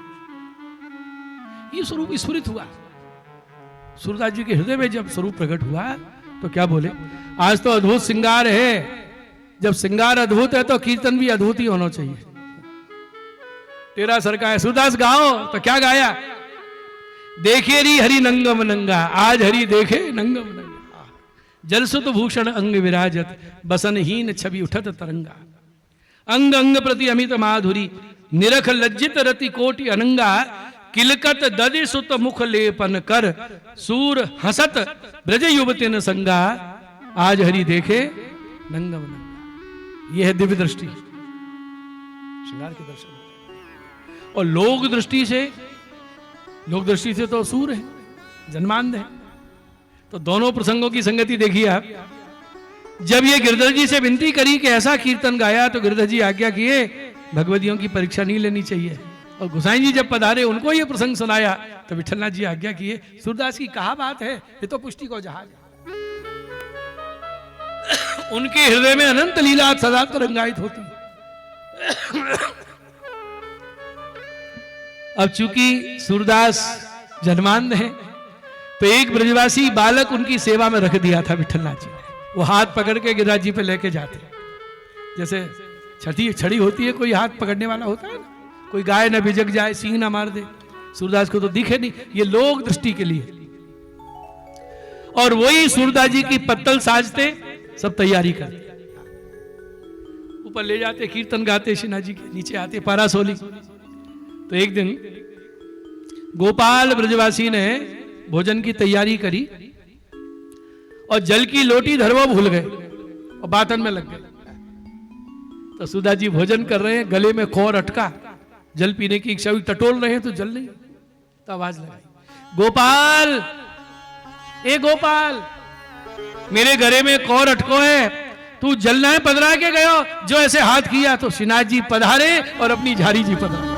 ये स्वरूप स्फुरित हुआ सूरदास जी के हृदय में। जब स्वरूप प्रकट हुआ तो क्या बोले, आज तो अद्भुत श्रृंगार है। जब श्रृंगार अद्भुत है तो कीर्तन भी अद्भुत ही होना चाहिए। तेरा सरका है सूरदास गाओ, तो क्या गाया? देखे री हरि नंगम नंगा, आज हरि देखे नंगम नंगा, जलसुत भूषण अंग विराजत, बसनहीन छवि उठत तरंगा, अंग अंग प्रति अमित माधुरी, निरख लज्जित रति कोटि अनंगा, किलकत ददि सुत मुख लेपन कर, सूर हसत ब्रज युवतिन संगा, आज हरि देखे नंगम नंगा। यह है दिव्य दृष्टि, श्रृंगार के दर्शन। और लोक दृष्टि से तो सूर है, जन्मांध है। तो दोनों प्रसंगों की संगति देखिए आप। जब ये गिरधर जी से विनती करी कि ऐसा कीर्तन गाया, तो गिरधर जी आज्ञा किए भगवतियों की परीक्षा नहीं लेनी चाहिए। और गोसाई जी जब पधारे, उनको ये प्रसंग सुनाया, तो विठलनाथ जी आज्ञा किए, सूरदास की कहा बात है, ये तो पुष्टि को जहाज है। उनके हृदय में अनंत लीला सदा तरंगायित होती। अब चूंकि सूरदास जन्मांध है, तो एक ब्रजवासी बालक उनकी सेवा में रख दिया था विठलनाथ जी ने। वो हाथ पकड़ के गिरिराज जी पे लेके जाते, जैसे छड़ी होती है, कोई हाथ पकड़ने वाला होता है ना, कोई गाय न बिजक जाए, सींग ना मार दे। सूरदास को तो दिखे नहीं, ये लोक दृष्टि के लिए। और वही सूरदास जी की पत्तल साजते, सब तैयारी करते, ऊपर ले जाते, कीर्तन गाते, श्रीनाथ जी के नीचे आते पारासोली। तो एक दिन गोपाल ब्रजवासी ने भोजन की तैयारी करी और जल की लोटी धरवा भूल गए और बातन में लग गए। तो सुधा जी भोजन कर रहे हैं, गले में खौर अटका, जल पीने की इच्छा हुई, टटोल रहे हैं तो जल नहीं, तो आवाज लगाई, गोपाल, ए गोपाल, मेरे गले में खौर अटको है, तू जलना है पधरा के गयो। जो ऐसे हाथ किया तो श्रीनाथ जी पधारे और अपनी झारी जी पधारे।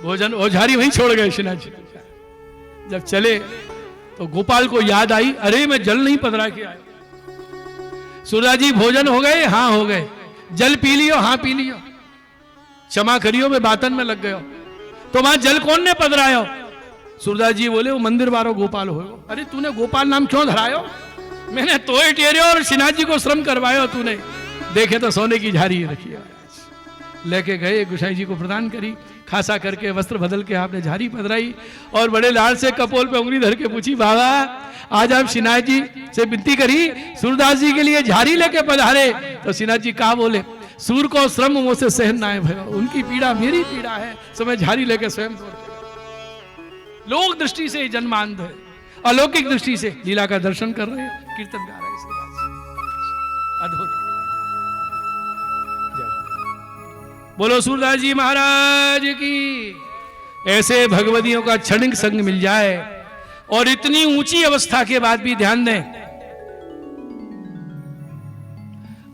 भोजन और झारी वहीं छोड़ गए श्रीनाथ जी। जब चले तो गोपाल को याद आई, अरे मैं जल नहीं पधरा के आया। सूरदास जी भोजन हो गए? हाँ हो गए। जल पी लियो? हाँ पी लियो। क्षमा करियो मैं बातन में लग गयो। तो वहां जल कौन ने पधरायो? सूरदास जी बोले, वो मंदिर वालों गोपाल हो। अरे तूने गोपाल नाम क्यों धरायो? मैंने तो ही टेरियो और श्रीनाथ जी को श्रम करवायो तूने। देखे तो सोने की झारी रखी है। लेके गए, गोसाई जी को प्रदान करी, खासा करके वस्त्र बदल के आपने झारी पधराई और बड़े लाल से कपोल पे उंगली धर के पूछी, बाबा आज आप श्रीनाथ जी से विनती करी सूरदास जी के लिए झारी लेके पधारे। तो श्रीनाथ जी कहा बोले, सूर को श्रम मुझसे सहन ना है भयो, उनकी पीड़ा मेरी पीड़ा है, सो मैं झारी लेके स्वयं लोक दृष्टि से जन्मांध है, अलौकिक दृष्टि से लीला का दर्शन कर रहे हैं, कीर्तन गा रहे हैं। अद्भुत। बोलो सूरदास जी महाराज की। ऐसे भगवतियों का क्षणिक संग मिल जाए और इतनी ऊंची अवस्था के बाद भी ध्यान दें,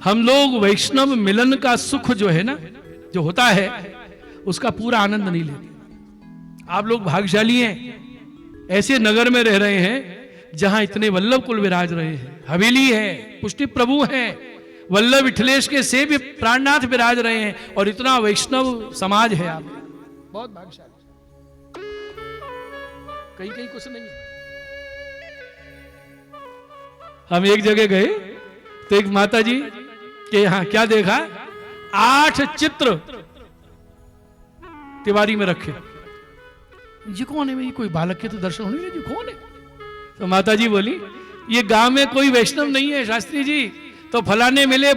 हम लोग वैष्णव मिलन का सुख जो है ना, जो होता है, उसका पूरा आनंद नहीं लेते। आप लोग भाग्यशाली हैं, ऐसे नगर में रह रहे हैं जहां इतने वल्लभ कुल विराज रहे हैं, हवेली है, पुष्टि प्रभु हैं, वल्लभ विठलेश के से भी प्राणनाथ विराज रहे हैं और इतना वैष्णव समाज है। आप बहुत भाग्यशाली। कहीं कहीं कुछ नहीं। हम एक जगह गए तो एक माता जी के यहां क्या देखा, 8 चित्र तिवारी में रखे। ये कौन है? कोई बालक के तो दर्शन होने लगे, कौन है? तो माता जी बोली, ये गांव में कोई वैष्णव नहीं है शास्त्री जी, तो फलाने मिले,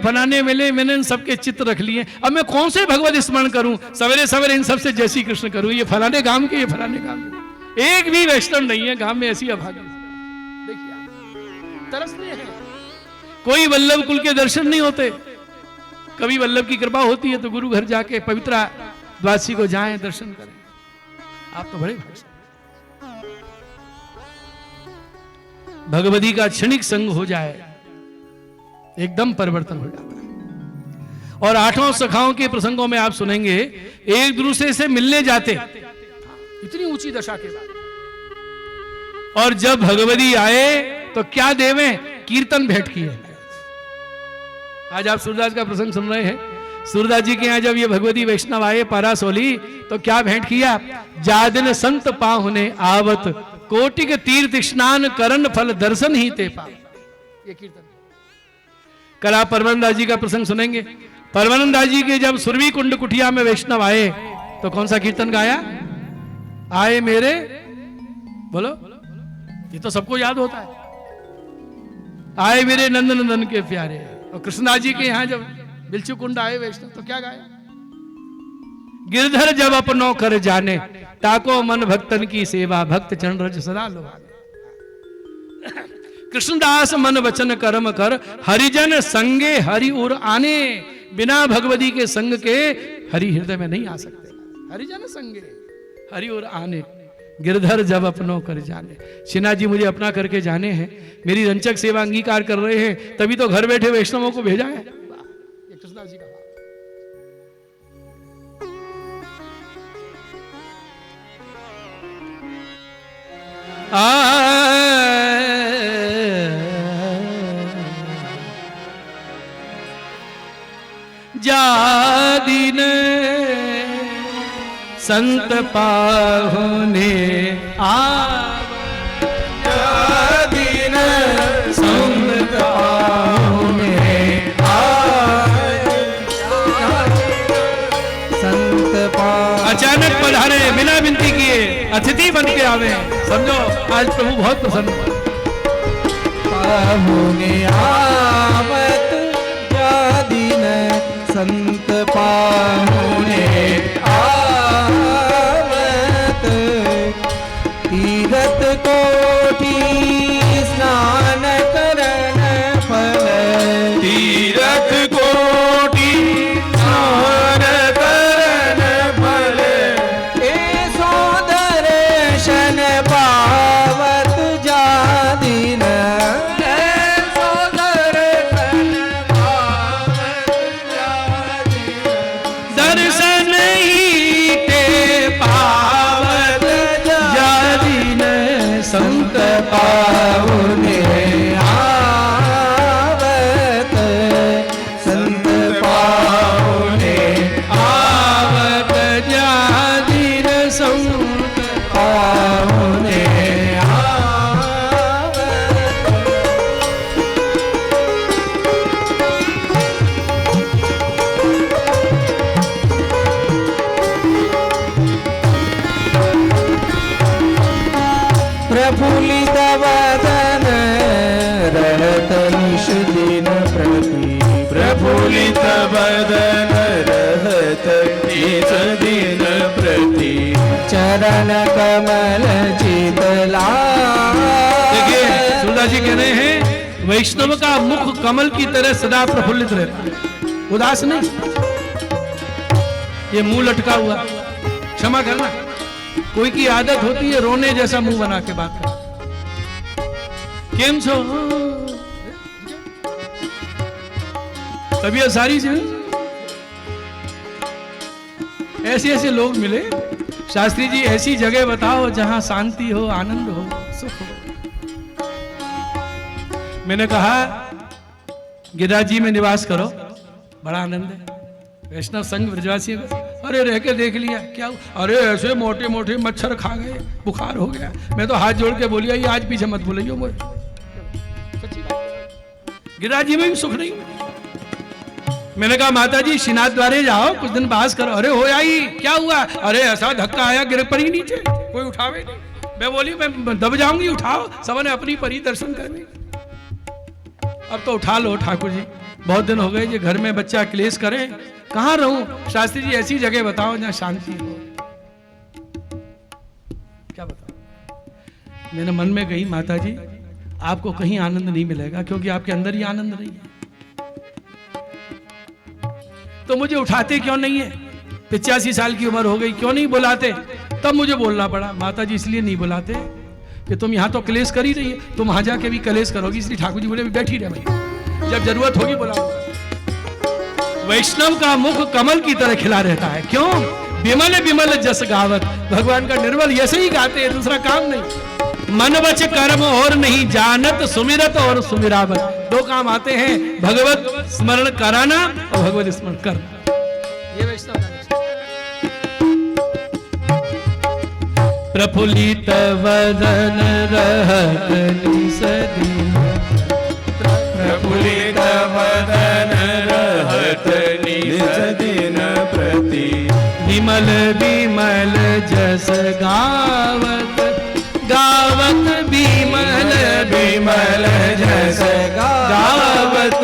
मैंने इन सबके चित्र रख लिए। अब मैं कौन से भगवत स्मरण करूं? सवेरे सवेरे इन सबसे जय श्री कृष्ण करूं। ये फलाने गांव के, ये फलाने गांव के, एक भी वैष्णव नहीं है गांव में। ऐसी अभागी देखिए, तरसते हैं। कोई वल्लभ कुल के दर्शन नहीं होते। कभी वल्लभ की कृपा होती है तो गुरु घर जाके पवित्र द्वादशी को जाएं, दर्शन करें। आप तो बड़े भगवती का क्षणिक संग हो जाए, एकदम परिवर्तन हो जाता है। और 8 सखाओं के प्रसंगों में आप सुनेंगे, एक दूसरे से मिलने जाते, इतनी ऊंची दशा के बाद। और जब भगवती आए तो क्या देवे? कीर्तन भेंट किए। आज आप सूरदास का प्रसंग सुन रहे हैं। सूरदास जी के यहाँ जब ये भगवती वैष्णव आए पारासोली, तो क्या भेंट किया? जादिन संत पाहुने आवत, कोटिक तीर्थ स्नान करन फल दर्शन ही ते पा। ये कीर्तन। कल आप परमानंद जी का प्रसंग सुनेंगे। परमानंद जी के जब सुरभि कुंड कुटिया में वैष्णव आए तो कौन सा कीर्तन गाया? आए मेरे, बोलो, ये तो सबको याद होता है, आए मेरे नंद नंदन के प्यारे। और कृष्णदास जी के यहां जब बिलचू कुंड आए वैष्णव तो क्या गाया? गिरधर जब अपनो कर जाने, ताको मन भक्तन की सेवा, भक्त चरण रज सदा लोभाने। कृष्णदास मन वचन कर्म कर, हरिजन संगे हरि उर आने। बिना भगवती के संग के हरि हृदय में नहीं आ सकते। हरिजन संगे हरि उर आने, गिरधर जब अपनो कर जाने। श्रीनाथ जी मुझे अपना करके जाने हैं, मेरी रंचक सेवा अंगीकार कर रहे हैं, तभी तो घर बैठे वैष्णवों को भेजा है। कृष्णदास जी का जादिन संत पाहुने जादिन संत पाहुने संत पाहुने। अचानक पधारे, बिना विनती किए अतिथि बन के आवे। समझो आज प्रभु बहुत प्रसन्न। पाहुने आवत जादिन संत पाहुने आवत, तीरथ कोटि स्नान करन फल, तीरथ कोटि स्नान करन फल, ऐसो दर्शन पावत जा दिन, ऐसो दर्शन पावत जा दिन, दर्शन ही ते पावत जा दिन, संत पाहुने आवत, संत पाहुने आवत जा दिन, संत पाहुने आवत। प्रफुल्लित वदन रहत निश दिन प्रति, प्रफुल्लित वदन रहत निज दिन प्रति, चरण कमल चितला। देखिए सूरदास जी कह रहे हैं वैष्णव का मुख कमल की तरह सदा प्रफुल्लित रहता है, उदास नहीं। ये मुंह लटका हुआ, क्षमा करना, कोई की आदत होती है रोने जैसा मुंह बना के बात कर, केम छो तबीयत सारी से। ऐसे ऐसे लोग मिले, शास्त्री जी ऐसी जगह बताओ जहां शांति हो, आनंद हो, सुख हो। मैंने कहा गिरिराज जी में निवास करो, बड़ा आनंद है। वैष्णव संघ ब्रजवासी, अरे रह के देख लिया क्या हुआ? अरे ऐसे मोटे मोटे मच्छर खा गए, बुखार हो गया। मैं तो हाथ जोड़ के बोलिया ये आज पीछे मत बोलियो मुझे, सच्ची बात। गिरिराज जी में भी सुख नहीं। मैंने कहा माता जी श्रीनाथ द्वारे जाओ, कुछ दिन बास करो। अरे हो आई, क्या हुआ? अरे ऐसा धक्का आया, गिर पड़ी नीचे, कोई उठावे नहीं। मैं बोली मैं दब जाऊंगी, उठाओ। सबने अपनी परी दर्शन करने। अब तो उठा लो ठाकुर जी, बहुत दिन हो गए ये घर में बच्चा क्लेश करे, कहाँ रहूं? शास्त्री जी ऐसी जगह बताओ जहां शांति हो। क्या बताओ? मैंने मन में कही माता जी आपको कहीं आनंद नहीं मिलेगा, क्योंकि आपके अंदर ही आनंद नहीं है। तो मुझे उठाते क्यों नहीं है? 85 साल की उम्र हो गई, क्यों नहीं बुलाते? तब मुझे बोलना पड़ा माता जी इसलिए नहीं बुलाते कि तुम यहाँ तो क्लेश कर ही रही है, तुम वहां जाके भी क्लेश करोगी, इसलिए ठाकुर जी बोले बैठी रहे भाई, जब जरूरत होगी बुला। वैष्णव का मुख कमल की तरह खिला रहता है, क्यों? विमल विमल जस गावत, भगवान का निर्मल ऐसे ही गाते हैं, दूसरा काम नहीं। मन वच कर्म और नहीं जानत, सुमिरत और सुमिरावत, दो काम आते हैं, भगवत स्मरण कराना और भगवत स्मरण करना। ये वैष्णव का प्रफुल्लित वदन रहत निज दिन, प्रफुल्लित वदन रहत निज दिन प्रति, विमल विमल जस गावत, गावत विमल विमल जस गावत,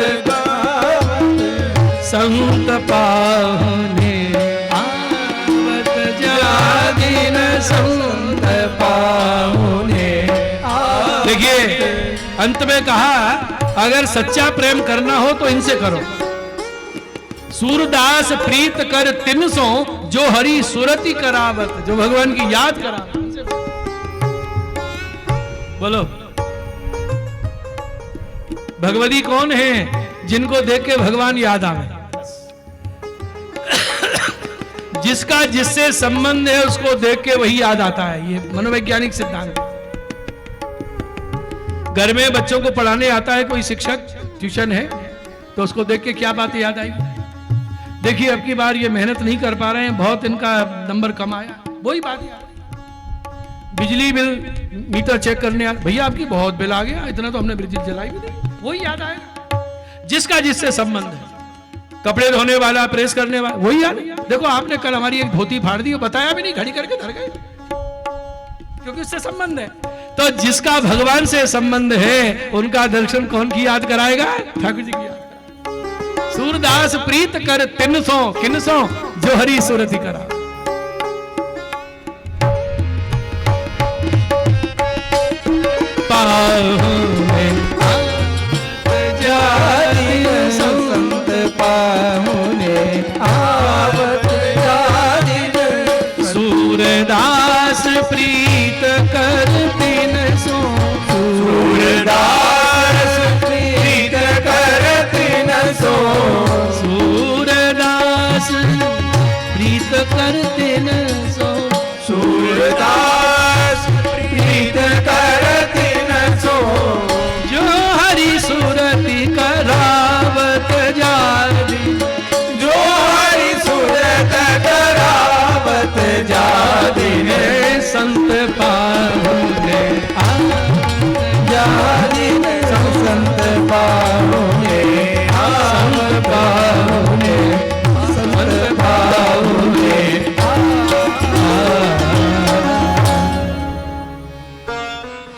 संत पाहुने आवत जा दिन, संत पाहुने। देखिए अंत में कहा अगर सच्चा प्रेम करना हो तो इनसे करो। सूरदास प्रीत कर 300, जो हरि सुरति करावत, जो भगवान की याद करावत। बोलो भगवती कौन है? जिनको देख के भगवान याद आवे, जिसका जिससे संबंध है उसको देख के वही याद आता है। ये मनोवैज्ञानिक सिद्धांत। घर में बच्चों को पढ़ाने आता है कोई शिक्षक, ट्यूशन है, तो उसको देख के क्या बातें याद आएगी? देखिए अब की बार ये मेहनत नहीं कर पा रहे हैं, बहुत इनका नंबर कम आया, वही बात याद। बिजली बिल मीटर चेक करने आ, भैया आपकी बहुत बिल आ गया, इतना तो हमने बिजली जलाई भी नहीं, वही याद आएगा। जिसका जिससे संबंध है, कपड़े धोने वाला, प्रेस करने वाला, वही याद। देखो आपने कल हमारी एक धोती फाड़ दी, बताया भी नहीं, घड़ी करके धर गए, क्योंकि उससे संबंध है। तो जिसका भगवान से संबंध है उनका दर्शन कौन की याद कराएगा? ठाकुर जी की याद। सूर सूरदास प्रीत कर तिनसो किनसो जो हरि सुरति करा। पाहुने जारी संत पाहुने आवत जारी सूरदास प्रीत कर तिनसो सूरदास प्रीत कर तिनसो सूरदास प्रीत कर तिनसो सूरदास प्रीत कर तिनसो जो हरि सुरति करावत जारी। जो हरि सुरत करावत जारी संत पाहुने जारी संत पाहुने संत पाहुने संत पाहुने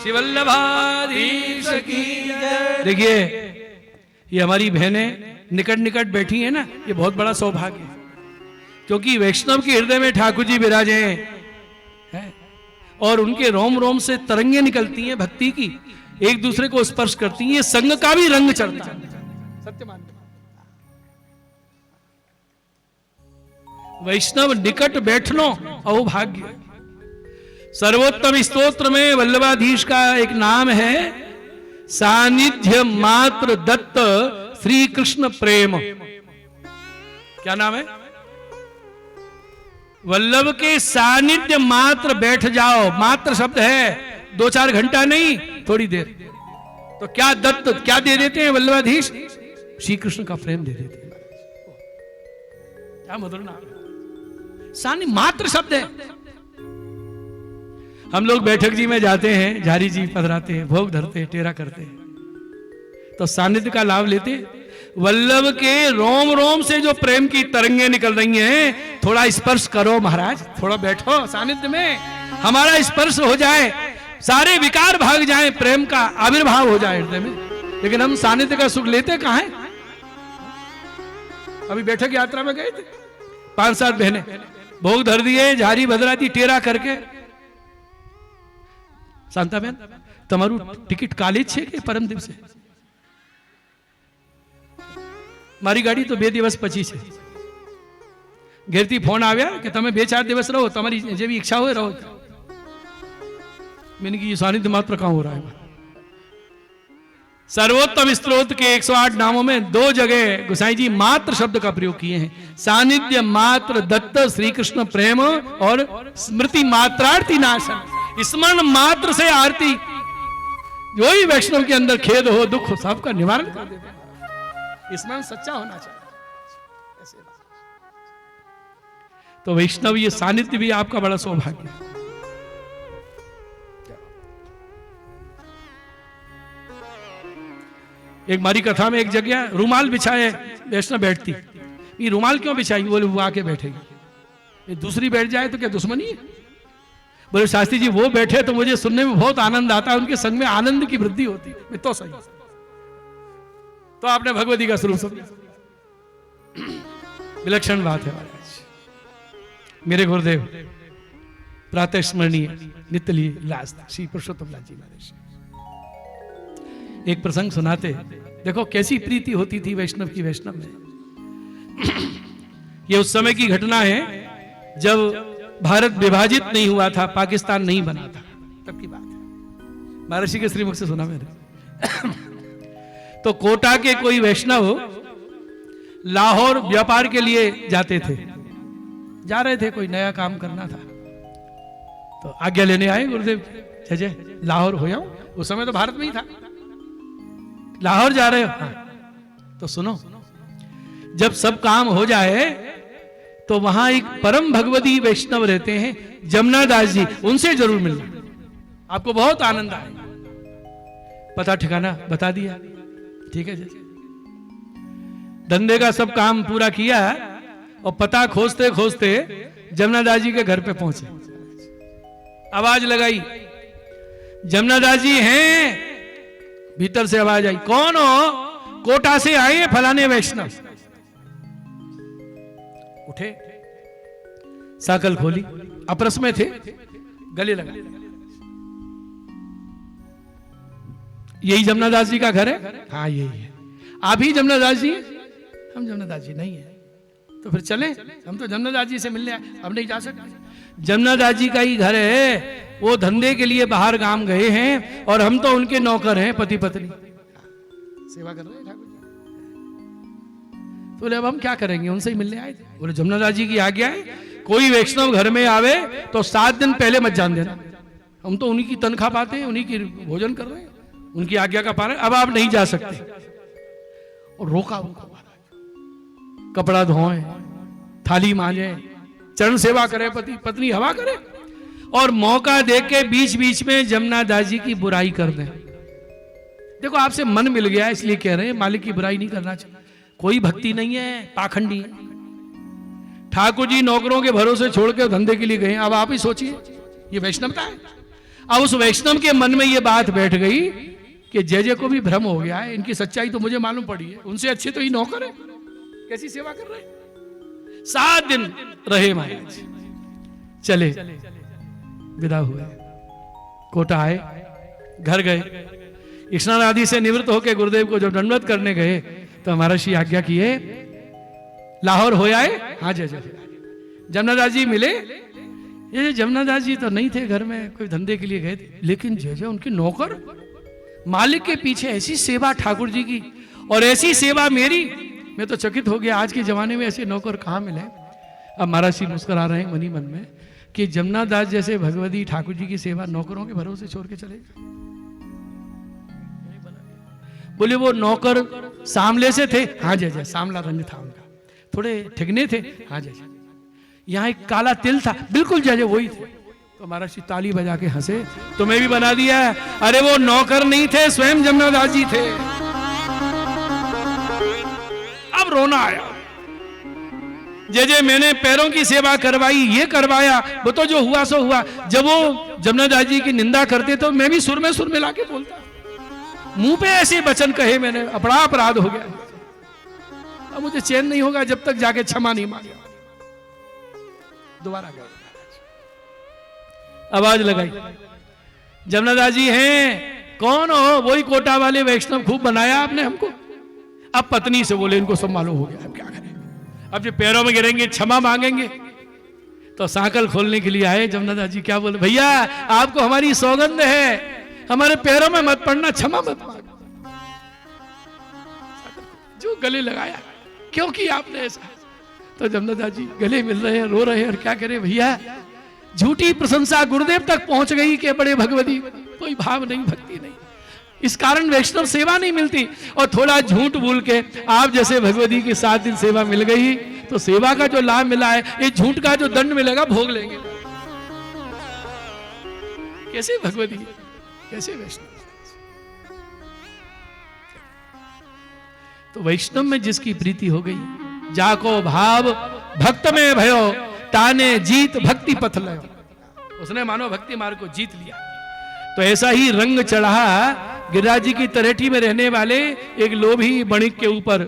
श्री वल्लभाधीश की जय। देखिए ये हमारी बहनें निकट निकट बैठी हैं ना, ये बहुत बड़ा सौभाग्य है, क्योंकि वैष्णव के हृदय में ठाकुर जी विराजे हैं और उनके रोम रोम से तरंगे निकलती हैं भक्ति की, एक दूसरे को स्पर्श करती हैं, ये संग का भी रंग चढ़ता है। सत्य मान वैष्णव निकट बैठनो अहोभाग्य। सर्वोत्तम स्तोत्र में वल्लभाधीश का एक नाम है सानिध्य मात्र दत्त श्री कृष्ण प्रेम। क्या नाम है? वल्लभ के सानिध्य मात्र बैठ जाओ, मात्र शब्द है, 2-4 घंटा नहीं, थोड़ी देर। तो क्या दत्त क्या दे देते हैं वल्लभाधीश? श्री कृष्ण का प्रेम दे देते हैं। क्या मधुर नाम, सानिध्य मात्र शब्द है। हम लोग बैठक जी में जाते हैं, झारी जी पधराते हैं, भोग धरते हैं, टेरा करते हैं, तो सानिध्य का लाभ लेते हैं। वल्लभ के रोम रोम से जो प्रेम की तरंगे निकल रही हैं, थोड़ा स्पर्श करो महाराज, थोड़ा बैठो सानिध्य में, हमारा स्पर्श हो जाए, सारे विकार भाग जाएं, प्रेम का आविर्भाव हो जाए हृदय में। लेकिन हम सानिध्य का सुख लेते कहां हैं? अभी बैठक यात्रा में गए थे, 5-7 बहनें भोग धर दिए, झारी भद्राती टेरा करके, शांताबेन तमारू टिकट कॉलेज है कि परम दिवसे? मारी गाड़ी तो 2 દિવસ પછી છે। ઘેરથી ફોન આવ્યા કે તમે 2-4 દિવસ રહો, તમારી જેવી ઈચ્છા હોય રહો। मैंने कि सानिध्य मात्र कहां हो रहा है? सर्वोत्तम स्तोत्र के 108 नामों में 2 जगह गोसाई जी मात्र शब्द का प्रयोग किए हैं, सानिध्य मात्र दत्त श्री कृष्ण प्रेम और स्मृति मात्रार्थी नाशन। स्मरण मात्र से आरती, जो ही वैष्णव के अंदर खेद हो, दुख हो, सबका निवारण कर देते हैं। स्मरण सच्चा होना चाहिए ऐसे। तो वैष्णव ये सानिध्य भी आपका बड़ा सौभाग्य है। एक मारी कथा में एक जगह रुमाल बिछाए वैष्णव बैठती, ये रुमाल क्यों बिछाई? बोले वो आके बैठेगी, ये दूसरी बैठ जाए तो क्या दुश्मनी है? बोले शास्त्री जी वो बैठे तो मुझे सुनने में बहुत आनंद आता है, उनके संग में आनंद की वृद्धि होती है। तो सही, तो आपने भगवती का स्वरूप समझा। विलक्षण बात है महाराज। मेरे गुरुदेव प्रातः स्मरणीय नित्यली लाज श्री पुरुषोत्तम लाल जी महाराज एक प्रसंग सुनाते, देखो कैसी प्रीति होती थी वैष्णव की वैष्णव में। ये उस समय की घटना है जब भारत विभाजित नहीं हुआ था, पाकिस्तान नहीं बना था, तब की बात है। महर्षि के श्रीमुख से सुना मैंने। तो कोटा के कोई वैष्णव लाहौर व्यापार के लिए जाते थे, जा रहे थे, कोई नया काम करना था, तो आज्ञा लेने आए गुरुदेव, जय जय लाहौर हो जाऊं। उस समय तो भारत में ही था, लाहौर जा रहे हो? हाँ। तो सुनो, जब सब काम हो जाए तो वहां एक परम भगवती वैष्णव रहते हैं जमुना दास जी, उनसे जरूर मिलना, आपको बहुत आनंद आएगा। पता ठिकाना बता दिया, ठीक है जी। धंधे का सब काम पूरा किया और पता खोजते खोजते जमुना दास जी के घर पे पहुंचे। आवाज लगाई, जमुना दास जी हैं। भीतर से आवाज आई, कौन हो? कोटा से आए फलाने वैष्णव। उठे, साकल खोली, अपरस में थे, गले लगा। यही जमुना दास जी का घर है? हाँ यही है। आप ही जमुना दास जी हैं? हम जमुना दास जी नहीं है। तो फिर चलें, हम तो जमुना दास जी से मिलने आए, अब नहीं जा सकते। जमुना दास जी का ही घर है, वो धंधे के लिए बाहर गांव गए हैं और हम तो उनके नौकर हैं, पति पत्नी सेवा कर रहे हैं ठाकुर जी। तो बोले अब हम क्या करेंगे, उनसे ही मिलने आए थे। बोले जमुना दास जी की आज्ञा है, कोई वैष्णव घर में आवे तो 7 दिन पहले मत जान देना, हम तो उन्हीं की तनख्वाह पाते हैं, उन्हीं की भोजन कर रहे हैं, उनकी आज्ञा का पालन, अब आप नहीं जा सकते। और रोका उनको, कपड़ा धोए, थाली मांजे, चरण सेवा करे, पति पत्नी हवा करे, और मौका देख के बीच बीच में जमुना दास जी की बुराई कर दें। देखो आपसे मन मिल गया इसलिए कह रहे हैं, मालिक की बुराई नहीं करना चाहिए। कोई भक्ति नहीं है, पाखंडी है। ठाकुर जी नौकरों के भरोसे छोड़ के धंधे के लिए गए, अब आप ही सोचिए, ये वैष्णवता है। अब उस वैष्णव के मन में ये बात बैठ गई कि जय को भी भ्रम हो गया है, इनकी सच्चाई तो मुझे मालूम पड़ी है, उनसे अच्छे तो ही नौकर है, कैसी सेवा कर रहे हैं। 7 दिन रहे महाराज, चले, विदा हुए, कोटा आए, घर गए, स्नान आदि से निवृत्त होकर गुरुदेव को जब दंडवत करने गए तो हमारा श्री आज्ञा किए, लाहौर हो आए? हाँ जय जय। जमुना दास जी मिले, ये जमुना दास जी तो नहीं थे घर में, कोई धंधे के लिए गए थे, लेकिन जय जय उनके नौकर, मालिक के पीछे ऐसी सेवा ठाकुर जी की और ऐसी सेवा मेरी, मैं तो चकित हो गया। आज के जमाने में ऐसे नौकर कहाँ मिले। अब महाराज श्री मुस्कुरा रहे हैं मनी मन में कि जमुना दास जैसे भगवती ठाकुर जी की सेवा नौकरों के भरोसे छोड़ के चले। बोले वो नौकर सामले से थे? हाँ जय जय, सामला रंग था उनका, थोड़े ठिगने थे? हाँ जय जय। यहाँ एक काला तिल था? बिल्कुल जय जय वही थे। तो महाराज जी ताली बजा के हंसे, तुम्हें भी बना दिया। अरे वो नौकर नहीं थे, स्वयं जमुना दास जी थे। अब रोना आया, जय जय मैंने पैरों की सेवा करवाई, ये करवाया, वो तो जो हुआ सो हुआ। जब वो जमुना दास जी की निंदा करते तो मैं भी सुर में लाके बोलता, मुंह पे ऐसे वचन कहे मैंने, बड़ा अपराध हो गया। अब मुझे चैन नहीं होगा जब तक जाके क्षमा नहीं मांगे। दोबारा गए, आवाज लगाई, जमुना दास जी हैं? कौन हो? वही कोटा वाले वैष्णव, खूब बनाया आपने हमको। अब पत्नी से बोले, इनको सब मालूम हो गया, अब क्या करें, अब जो पैरों में गिरेंगे क्षमा मांगेंगे। तो सांकल खोलने के लिए आए जमुना दास जी। क्या बोले? भैया आपको हमारी सौगंध है, हमारे पैरों में मत पड़ना, क्षमा मत मांगो। जो गले लगाया, क्यों किया आपने ऐसा? तो जमुना दास जी गले मिल रहे हैं, रो रहे हैं, और क्या करें भैया, झूठी प्रशंसा गुरुदेव तक पहुंच गई कि बड़े भगवती, कोई भाव नहीं, भक्ति नहीं, इस कारण वैष्णव सेवा नहीं मिलती। और थोड़ा झूठ बोल के आप जैसे भगवती की 7 दिन सेवा मिल गई तो सेवा का जो लाभ मिला है, ये झूठ का जो दंड मिलेगा भोग लेंगे। कैसे भगवती, कैसे वैष्णव। तो वैष्णव में जिसकी प्रीति हो गई, जाको भाव भक्त में भयो, ताने जीत भक्ति पथ लयो, उसने मानो भक्ति मार्ग को जीत लिया। तो ऐसा ही रंग चढ़ा गिरिराज जी की तरेठी में रहने वाले एक लोभी बणिक के ऊपर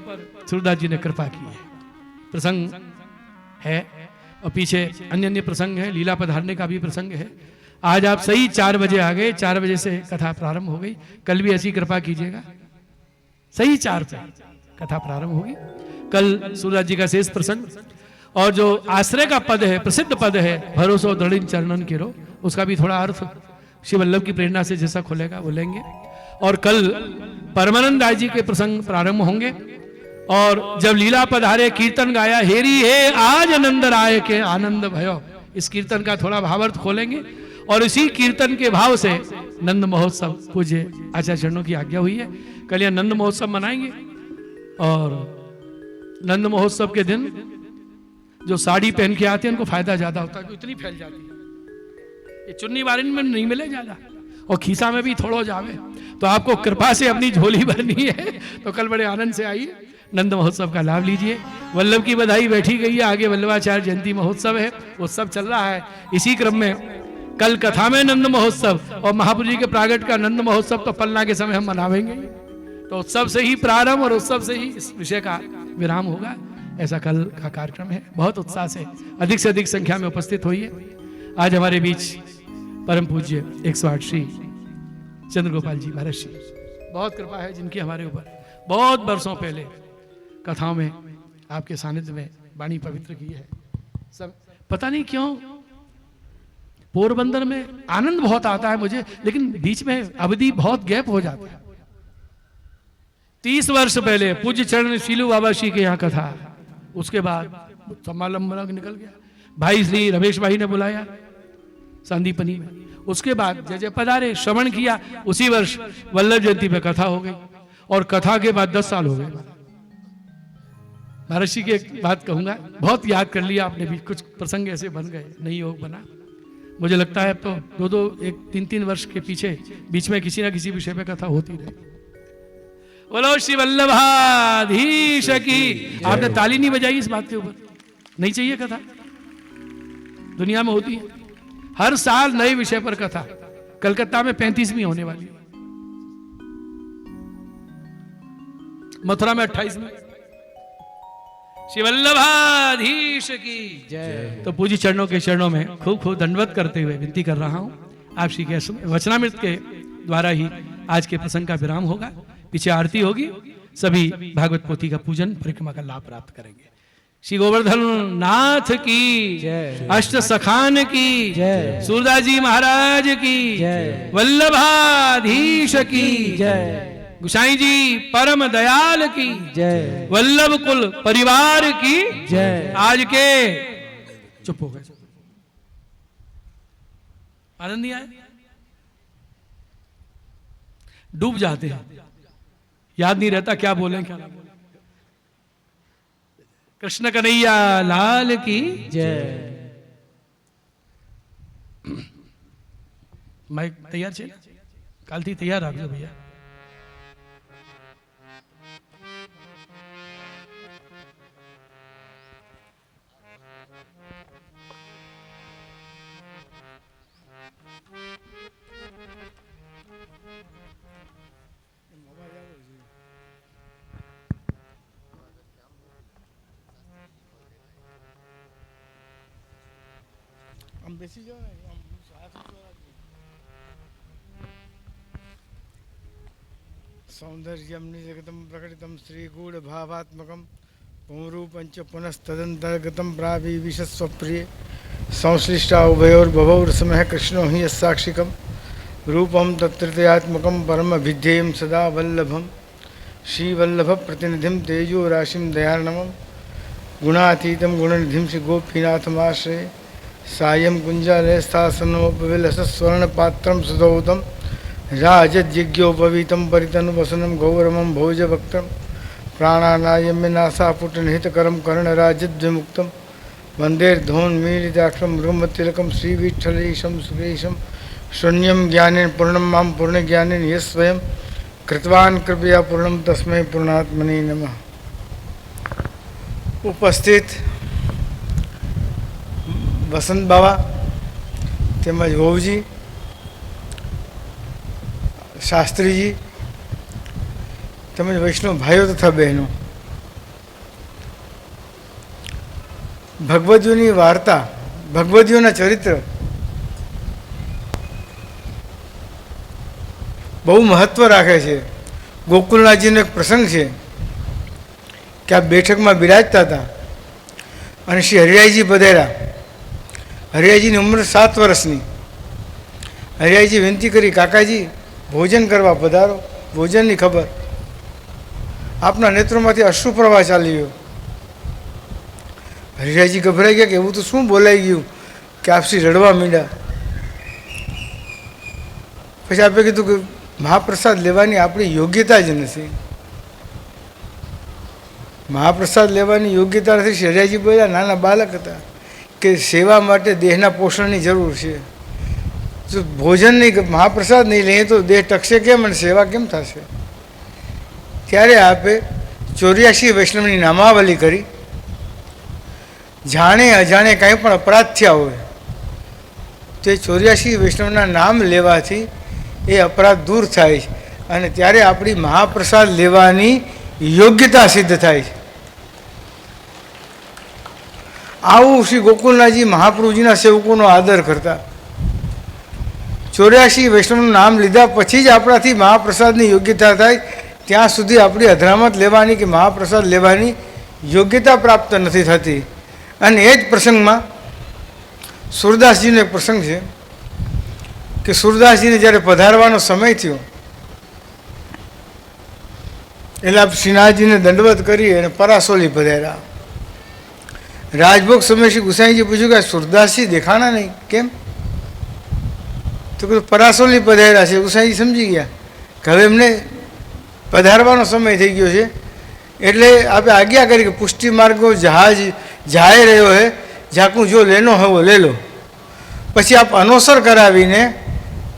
सूरदास जी ने कृपा की है। प्रसंग है और पीछे अन्य अन्य प्रसंग है, लीला पधारने का भी प्रसंग है। आज आप सही 4 बजे आ गए, 4 बजे से कथा प्रारंभ हो गई। कल भी ऐसी कृपा कीजिएगा, सही 4 पे कथा प्रारंभ होगी। कल सूरदास जी का शेष प्रसंग और जो आश्रय का पद है, प्रसिद्ध पद है, भरोसो दृढ़ चरणन केरो, उसका भी थोड़ा अर्थ श्री वल्लभ की प्रेरणा से जैसा खुलेगा वो लेंगे। और कल परमानंद दास जी के प्रसंग प्रारंभ होंगे। और जब लीला पधारे कीर्तन गाया, हेरी हे आज आनंद राय के आनंद भयो, इस कीर्तन का थोड़ा भावार्थ खोलेंगे। और इसी कीर्तन के भाव से नंद महोत्सव पूज्य आचार्य चरणों की आज्ञा हुई है, कल यह नंद महोत्सव मनाएंगे। और नंद महोत्सव के दिन जो साड़ी पहन के आते हैं उनको फायदा ज्यादा होता है, इतनी फैल जाती है, ये चुन्नी वारिन में नहीं मिले ज्यादा, और खीसा में भी थोड़ा जावे। तो आपको कृपा से अपनी झोली भरनी है तो कल बड़े आनंद से आइए, नंद महोत्सव का लाभ लीजिए। वल्लभ की बधाई बैठी गई है, आगे वल्लभाचार्य जयंती महोत्सव है, उत्सव चल रहा है। इसी क्रम में कल कथा में नंद महोत्सव और महापुर जी के प्रागट का नंद महोत्सव तो पलना के समय हम मनावेंगे। तो उत्सव से ही प्रारंभ और उत्सव से ही इस विषय का विराम होगा। ऐसा कल का कार्यक्रम है। बहुत उत्साह से अधिक संख्या में उपस्थित होइए। आज हमारे बीच परम पूज्य 108 श्री चंद्रगोपाल जी महाराज जी, बहुत कृपा है जिनकी हमारे ऊपर। बहुत वर्षों पहले कथाओं में आपके सानिध्य में वाणी पवित्र की है। सब पता नहीं क्यों पोरबंदर में आनंद बहुत आता है मुझे, लेकिन बीच में अवधि बहुत गैप हो जाता है। 30 वर्ष पहले पूज्य चरण शीलू बाबा श्री के यहाँ कथा, उसके बाद समालंब निकल गया। भाई श्री रमेश भाई ने बुलाया संदीपनी में, उसके बाद जय जय पधारे श्रवण किया। उसी वर्ष वल्लभ जयंती पे कथा हो गई और कथा के बाद 10 साल हो गए। महर्षि की एक बात कहूंगा, बहुत याद कर लिया आपने भी, कुछ प्रसंग ऐसे बन गए, नहीं योग बना। मुझे लगता है अब तो 2-2 1 3-3 वर्ष के पीछे बीच में किसी ना किसी विषय पे कथा होती रहे। बोलो श्री वल्लभाधीश की। आपने ताली नहीं बजाई इस बात के ऊपर, नहीं चाहिए कथा, दुनिया में होती है हर साल नए विषय पर कथा। कलकत्ता में 35वीं होने वाली है, मथुरा में 28वीं। श्री वल्लभाधीश की जय। तो पूज्य चरणों के चरणों में खूब खूब दंडवत करते हुए विनती कर रहा हूं, आप श्री के वचनामृत के द्वारा ही आज के प्रसंग का विराम होगा। पीछे आरती होगी, सभी भागवत पोथी का पूजन परिक्रमा का लाभ प्राप्त करेंगे। श्री गोवर्धन नाथ की जय, अष्ट सखान की जय, सूरदास जी महाराज की जय, वल्लभाधीश की जय, गुसाई जी परम दयाल की जय, वल्लभ कुल परिवार की जय। आज के चुप हो गए, आनंद नहीं आया, डूब जाते हैं, याद नहीं रहता क्या बोलें क्या ना बोलें। कृष्ण कन्हैया लाल की जय। माइक तैयार છે કાલથી તૈયાર રાખજો ભૈયા। બેસી જાઓ ને, सौंदर्यम निजगतम प्रकटितम श्री गूढ़ भावात्मकम पुमरू पंच पुनस्तदंतर्गतम प्रावि विशस्वप्रिय संश्लिष्टा उभयोर्भवौर समय कृष्णो हि यस्साक्षिकम रूपम तत्तृतीयात्मकम परम भिद्येयम सदा वल्लभम श्रीवल्लभ प्रतिनिधिम तेजो राशिम दयार्णवम गुणातीतम गुणनिधिम श्री गोपीनाथमाश्रये सायं कुञ्जालयस्थासनोपविलसस्वर्णपात्रं सुधौतं राजज्ञोपवीतं परितनुवसनं गौरवं भोजभक्तं प्राणानायम्य नासापुटनिहितकरं कर्णराजद्विमुक्तं वन्देर्धोन्मीलिताक्षं मृगमतिलकं श्रीविठ्ठलेशं सुरेशं शून्यं ज्ञानेन पूर्णं मां पूर्णज्ञानेन यस्वयं कृतवान् कृपया पूर्णं तस्मै पूर्णात्मने नमः। उपस्थित वसंत बाबा તેમજ વહુજી, શાસ્ત્રીજી તેમજ વૈષ્ણવ ભાઈઓ તથા બહેનો, ભગવદીઓની વાર્તા, ભગવદીઓના ચરિત્ર બહુ મહત્વ રાખે છે। ગોકુલનાથજીનો એક પ્રસંગ છે કે આ બેઠકમાં બિરાજતા હતા અને શ્રી હરિરાયજી પધાર્યા। હરિયાજીની ઉંમર 7 વર્ષની। હરિયાજી વિનંતી કરી, કાકાજી ભોજન કરવા પધારો, ભોજનની ખબર। આપના નેત્રોમાંથી અશ્રુ પ્રવાહ ચાલી ગયો। હરિયાજી ગભરાઈ ગયા કે એવું તો શું બોલાઈ ગયું કે આપસી રડવા માંડ્યા। પછી આપે કીધું કે મહાપ્રસાદ લેવાની આપણી યોગ્યતા જ નથી, મહાપ્રસાદ લેવાની યોગ્યતા નથી। હરિયાજી બોલ્યા, નાના બાળક હતા કે સેવા માટે દેહના પોષણની જરૂર છે, જો ભોજન નહીં, મહાપ્રસાદ નહીં લઈએ તો દેહ ટકશે કેમ અને સેવા કેમ થશે? ત્યારે આપે 84 વૈષ્ણવની નામાવલી કરી। જાણે અજાણે કાંઈ પણ અપરાધ થયા હોય તે 84 વૈષ્ણવના નામ લેવાથી એ અપરાધ દૂર થાય છે અને ત્યારે આપણી મહાપ્રસાદ લેવાની યોગ્યતા સિદ્ધ થાય છે। આવું શ્રી ગોકુલનાથજી મહાપ્રભુજીના સેવકોનો આદર કરતા. 84 વૈષ્ણવનું નામ લીધા પછી જ આપણાથી મહાપ્રસાદની યોગ્યતા થાય, ત્યાં સુધી આપણી અધરામત લેવાની કે મહાપ્રસાદ લેવાની યોગ્યતા પ્રાપ્ત નથી થતી. અને એ જ પ્રસંગમાં સુરદાસજીનો એક પ્રસંગ છે કે સુરદાસજીને જ્યારે પધારવાનો સમય થયો એટલે આપ શ્રીનાથજીને દંડવત કરી અને પરાસોલી પધાર્યા. રાજભોગ સમય શ્રી ગુસાઈજી પૂછ્યું કે સુરદાસજી દેખાણા નહીં, કેમ? તો કે પરાસોલી પધાર્યા છે. ગુસાઈજી સમજી ગયા કે હવે એમને પધારવાનો સમય થઈ ગયો છે, એટલે આપણે આજ્ઞા કરી કે પુષ્ટિ માર્ગો જહાજ જાય રહ્યો હે, ઝાકું જો લેનો હોય વો લે લો. પછી આપ અનોસર કરાવીને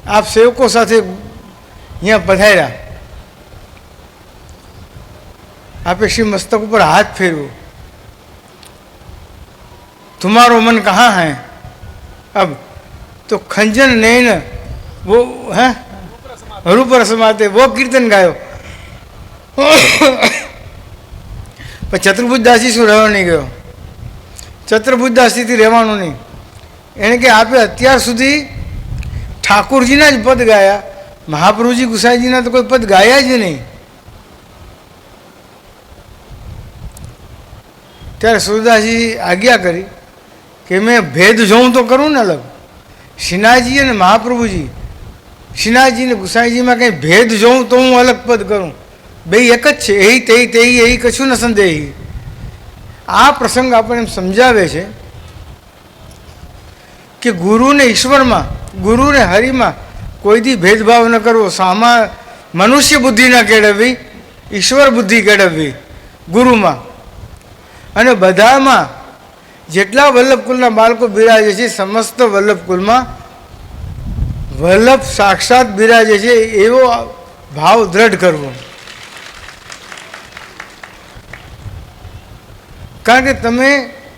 આપ સેવકો સાથે અહીંયા પધાર્યા. આપે શ્રી મસ્તક ઉપર હાથ ફેરવો. तुम्हारो मन कहाँ है अब? तो खंजन नैन वो है रूप रसमाते वो कीर्तन गायो. पर चतुर्भुजदासी શું રહેવા નહીં ગયો? ચતુર્ભુજદાસીથી રહેવાનું નહીં. એને કે આપે અત્યાર સુધી ઠાકોરજીના જ પદ ગાયા, મહાપ્રભુજી ગુસાઈજીના તો કોઈ પદ ગાયા જ નહીં. ત્યારે સુરદાસજી આજ્ઞા કરી કે મેં ભેદ જોઉં તો કરું ને અલગ. શ્રીનાથજી અને મહાપ્રભુજી, શ્રીનાથજી ને ગુસાઈજીમાં કંઈ ભેદ જોઉં તો હું અલગ પદ કરું. બે એક જ છે, એ તે એ કશું ન સંદેહી. આ પ્રસંગ આપણને એમ સમજાવે છે કે ગુરુને ઈશ્વરમાં, ગુરુને હરિમાં કોઈથી ભેદભાવ ન કરવો. સામા મનુષ્ય બુદ્ધિ ન કેળવવી, ઈશ્વર બુદ્ધિ કેળવવી ગુરુમાં. અને બધામાં જેટલા વલ્લભકુલના બાળકો બિરાજે છે, સમસ્ત વલ્લભકુલમાં વલ્લભ સાક્ષાત બિરાજે છે એવો ભાવ દ્રઢ કરવો. કારણ કે તમે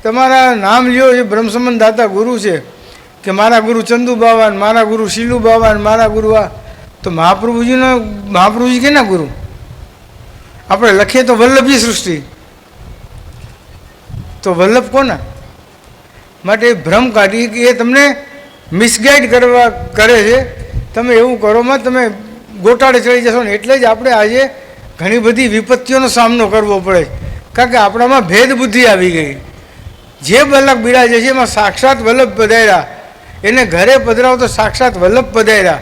તમારા નામ લ્યો એ બ્રહ્મસંબંધ દાતા ગુરુ છે કે મારા ગુરુ ચંદુ બાવાન, મારા ગુરુ શીલુ બાવાન, મારા ગુરુ આ. તો મહાપ્રભુજી કેના ગુરુ? આપણે લખીએ તો વલ્લભી સૃષ્ટિ, તો વલ્લભ કોના? માટે ભ્રમ કાઢી કે એ તમને મિસગાઈડ કરે છે. તમે એવું કરોમાં તમે ગોટાળે ચડી જશો ને. એટલે જ આપણે આજે ઘણી બધી વિપત્તિઓનો સામનો કરવો પડે, કારણ કે આપણામાં ભેદ બુદ્ધિ આવી ગઈ. જે વલ્લભ બિરાજે છે એમાં સાક્ષાત વલ્લભ પધાર્યા, એને ઘરે પધરાવો તો સાક્ષાત વલ્લભ પધાર્યા.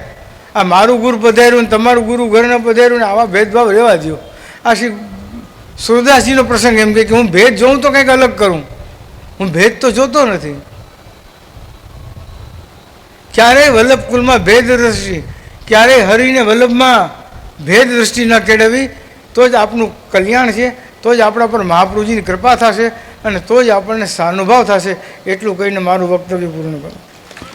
આ મારું ગુરુ પધાર્યું ને તમારું ગુરુ ઘર ન પધાર્યું ને આવા ભેદભાવ રહેવા દો. આ શ્રી સુરદાસજીનો પ્રસંગ એમ કે હું ભેદ જોઉં તો કંઈક અલગ કરું. હું ભેદ તો જોતો નથી. ક્યારેય વલ્લભ કુલમાં ભેદ દ્રષ્ટિ, ક્યારેય હરિને વલ્લભમાં ભેદ દ્રષ્ટિ ન કેળવવી, તો જ આપણું કલ્યાણ છે, તો જ આપણા પર મહાપ્રભુજીની કૃપા થશે અને તો જ આપણને સાનુભાવ થશે. એટલું કહીને મારું વક્તવ્ય પૂર્ણ કરું.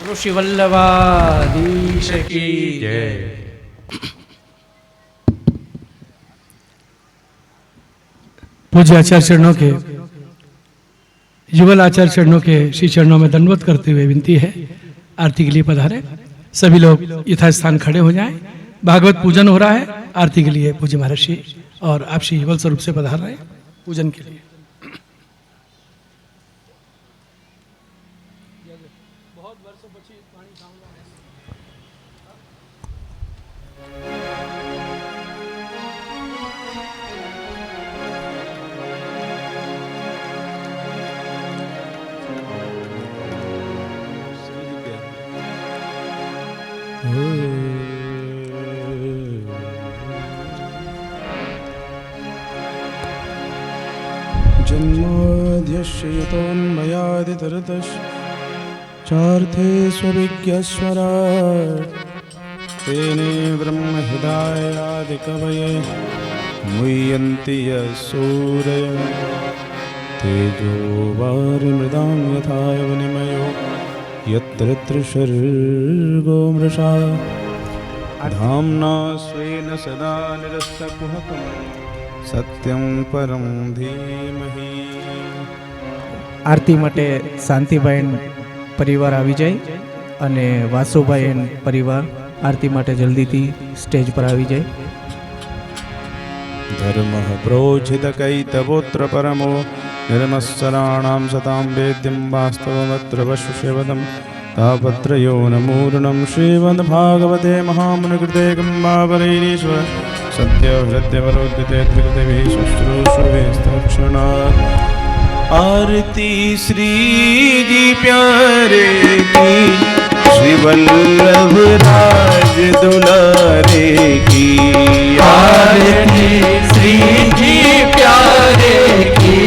ઋષિ વલ્લભાધીશ કી જય. पूज्य आचार्य चरणों के, युगल आचार्य चरणों के श्री चरणों में दंडवत करते हुए विनती है आरती के लिए पधारे. सभी लोग यथास्थान खड़े हो जाएं. भागवत पूजन हो रहा है. आरती के लिए पूज्य महर्षि और आप श्री युगल स्वरूप से पधार रहे हैं पूजन के लिए. जन्मोऽध्यश्यतोन्मयादितरतश्च चार्थे स्वविज्ञस्वराट् तेने ब्रह्महृदायादिकवये मुह्यन्ति यः सूरयः तेजो वारिमृदां यथा विनिमयो यत्र त्रिसर्गो मृषा धाम्ना स्वेन सदा निरस्तकुहकं सत्यं परं धीमहि. આરતી માટે શાંતિભાઈ પરિવાર આવી જાય અને વાસુભાઈ પરિવાર આરતી માટે જલ્દીથી સ્ટેજ પર આવી જાય. ધર્મઃ પ્રોજિત કૈતવોત્ર પરમો निर्मत्सराणां सतां वेद्यं वास्तवमत्र वशुषेवदं तापत्रयो नमूर्णं श्रीमद्भागवते महामुनिकृते गम्बावरैरीश्वर सत्यहृद्यवरोद्यते त्रिकृतिभिः शुश्रूषुभिस्तक्षणात् आरती श्री जी प्यारे की श्री वल्लभ राज दुलारे की आरती श्री जी प्यारे की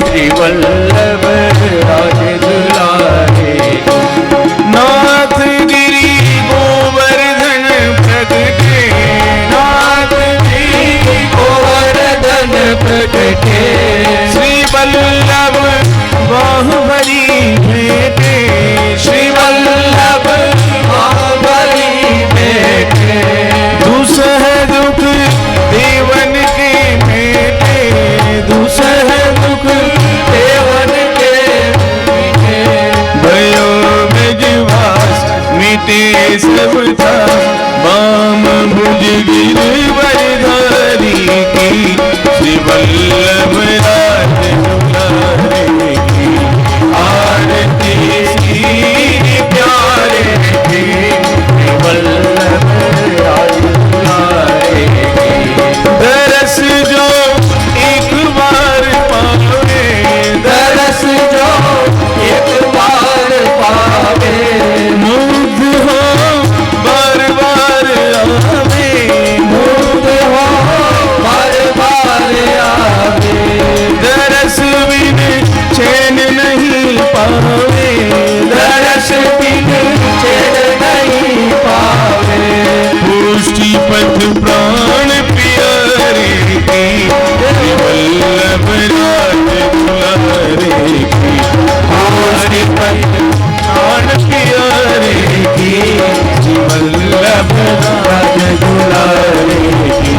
श्री वल्लभ राज दुलारे नाथ गिरी गोवर्धन प्रगटे नाथ गिरी गोवर्धन प्रगटे श्री वल्लभ बाहुबली भेटे श्री वल्लभ बाहुबली भेटे दुसह दुख देवन के मेटे दुसह दुख देवन के मीठे भयो ब्रजवास मिटे सब था बाम भुज गिरवरधारी की श्री वल्लभ राज दुलारे की आरती श्री प्यारे की श्री वल्लभ राज दुलारे की दरस जो एक बार पावे दरस जो एक बार पावे मुग्ध हो बार बार आवे मुग्ध हो बार बार आवे दरस बिन चैन नहीं पावे दरस बिन चैन नहीं पावे पुष्टि पथ प्राण प्यारे की श्री वल्लभ राज दुलारे की पुष्टि पथ प्राण प्यारे की श्री वल्लभ राज दुलारे की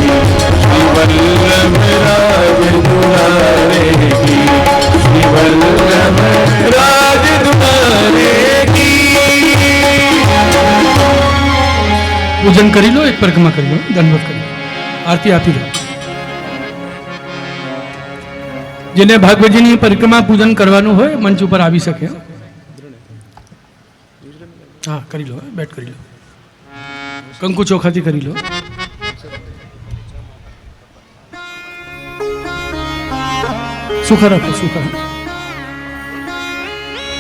श्री वल्लभ राज दुलारे की श्री वल्लभ राज दुलारे की પૂજન કરી લો, એક પરિક્રમા કરી લો, દંડવત કરી લો, આરતી આપી લો. જેને ભાગવતજીની પરિક્રમા પૂજન કરવાનું હોય મંચ ઉપર આવી શકે. હા કરી લો, બેટ કરી લો, કંકુ ચોખાથી કરી લો. સુખા રાખો, સુખા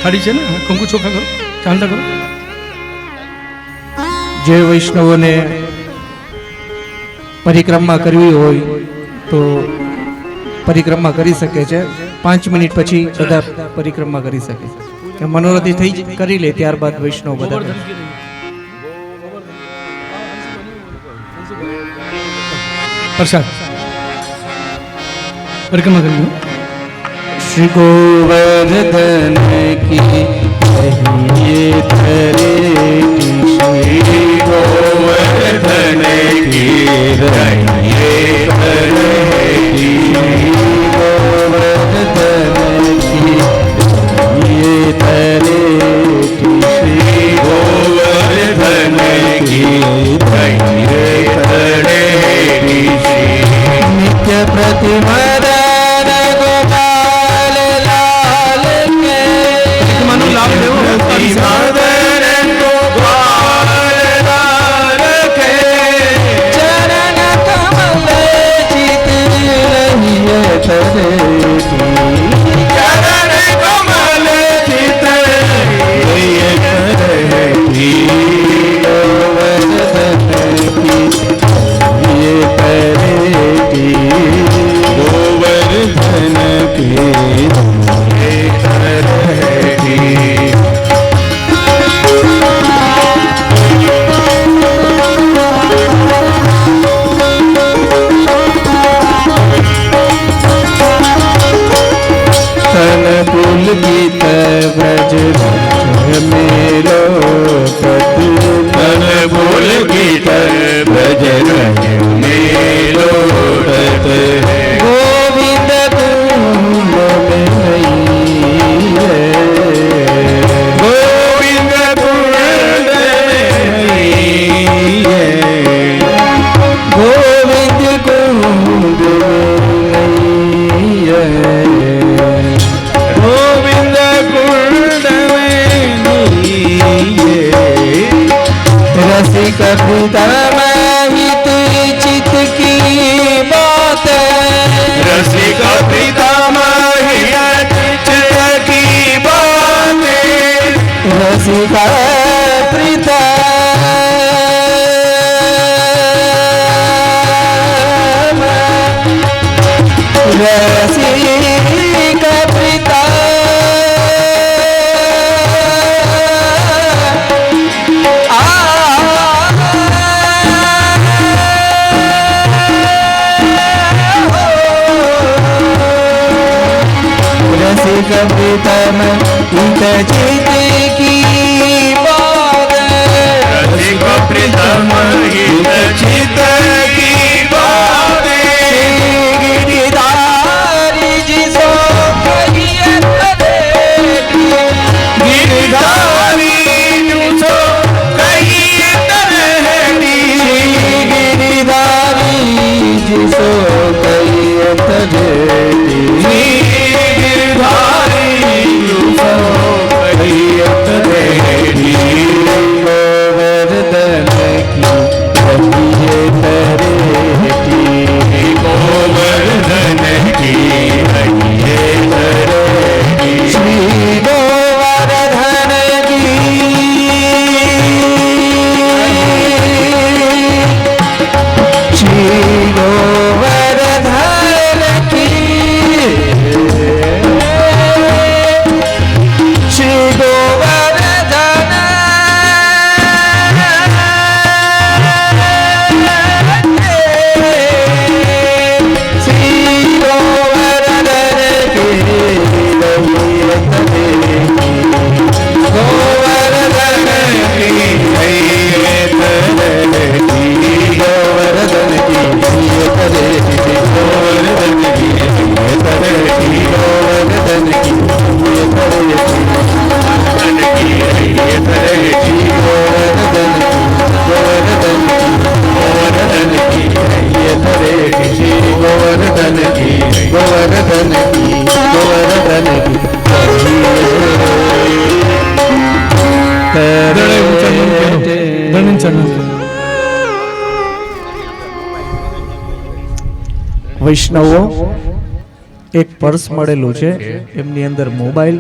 થાળી છે ને, કંકુ ચોખા કરો, ચાંદા કરો. જે વૈષ્ણવોને પરિક્રમા કરવી હોય તો પરિક્રમા કરી શકે છે. 5 મિનિટ પછી બધા પરિક્રમા કરી શકે કે મનોરથી થઈ કરી લે, ત્યારબાદ વૈષ્ણવ બધા કરે. પ્રસાદ પરિક્રમા કરી લો. श्री गोवर्धन की कहिए धरे की श्री गोवर्धन की कहिए धरे की गोवर्धन की कहिए धरे की श्री गोवर्धन की कहिए धरे की नित्य प्रतिमा गोवर्धन प्रीतम हित चित की बात रसिक प्रीतम हित चित की बात रसिक प्रीतम रसिक प्रीतम रसिक प्रीतम हित चित की बात रसिक प्रीतम हित चित की बात गिरिधारी जिसो कहिए तरेटी गिरधारी तुझो कहिए तरहेटी गिरिधारी जिसो कहिए तरेटी गिरधारी तुझो कहिए तरहेटी गोवर्धन की कहिए तरेटी गोवर्धन की कहिए तरहेटी श्री गोवर्धन की श्री गोवर्धन की श्री गोवर्धन श्री गोवर्धन की गोवर्धन की गोवर्धन की गोवर्धन की गोवर्धन की गोवर्धन की गोवर्धन की વૈષ્ણવો એક પર્સ મળેલું છે, એમની અંદર મોબાઈલ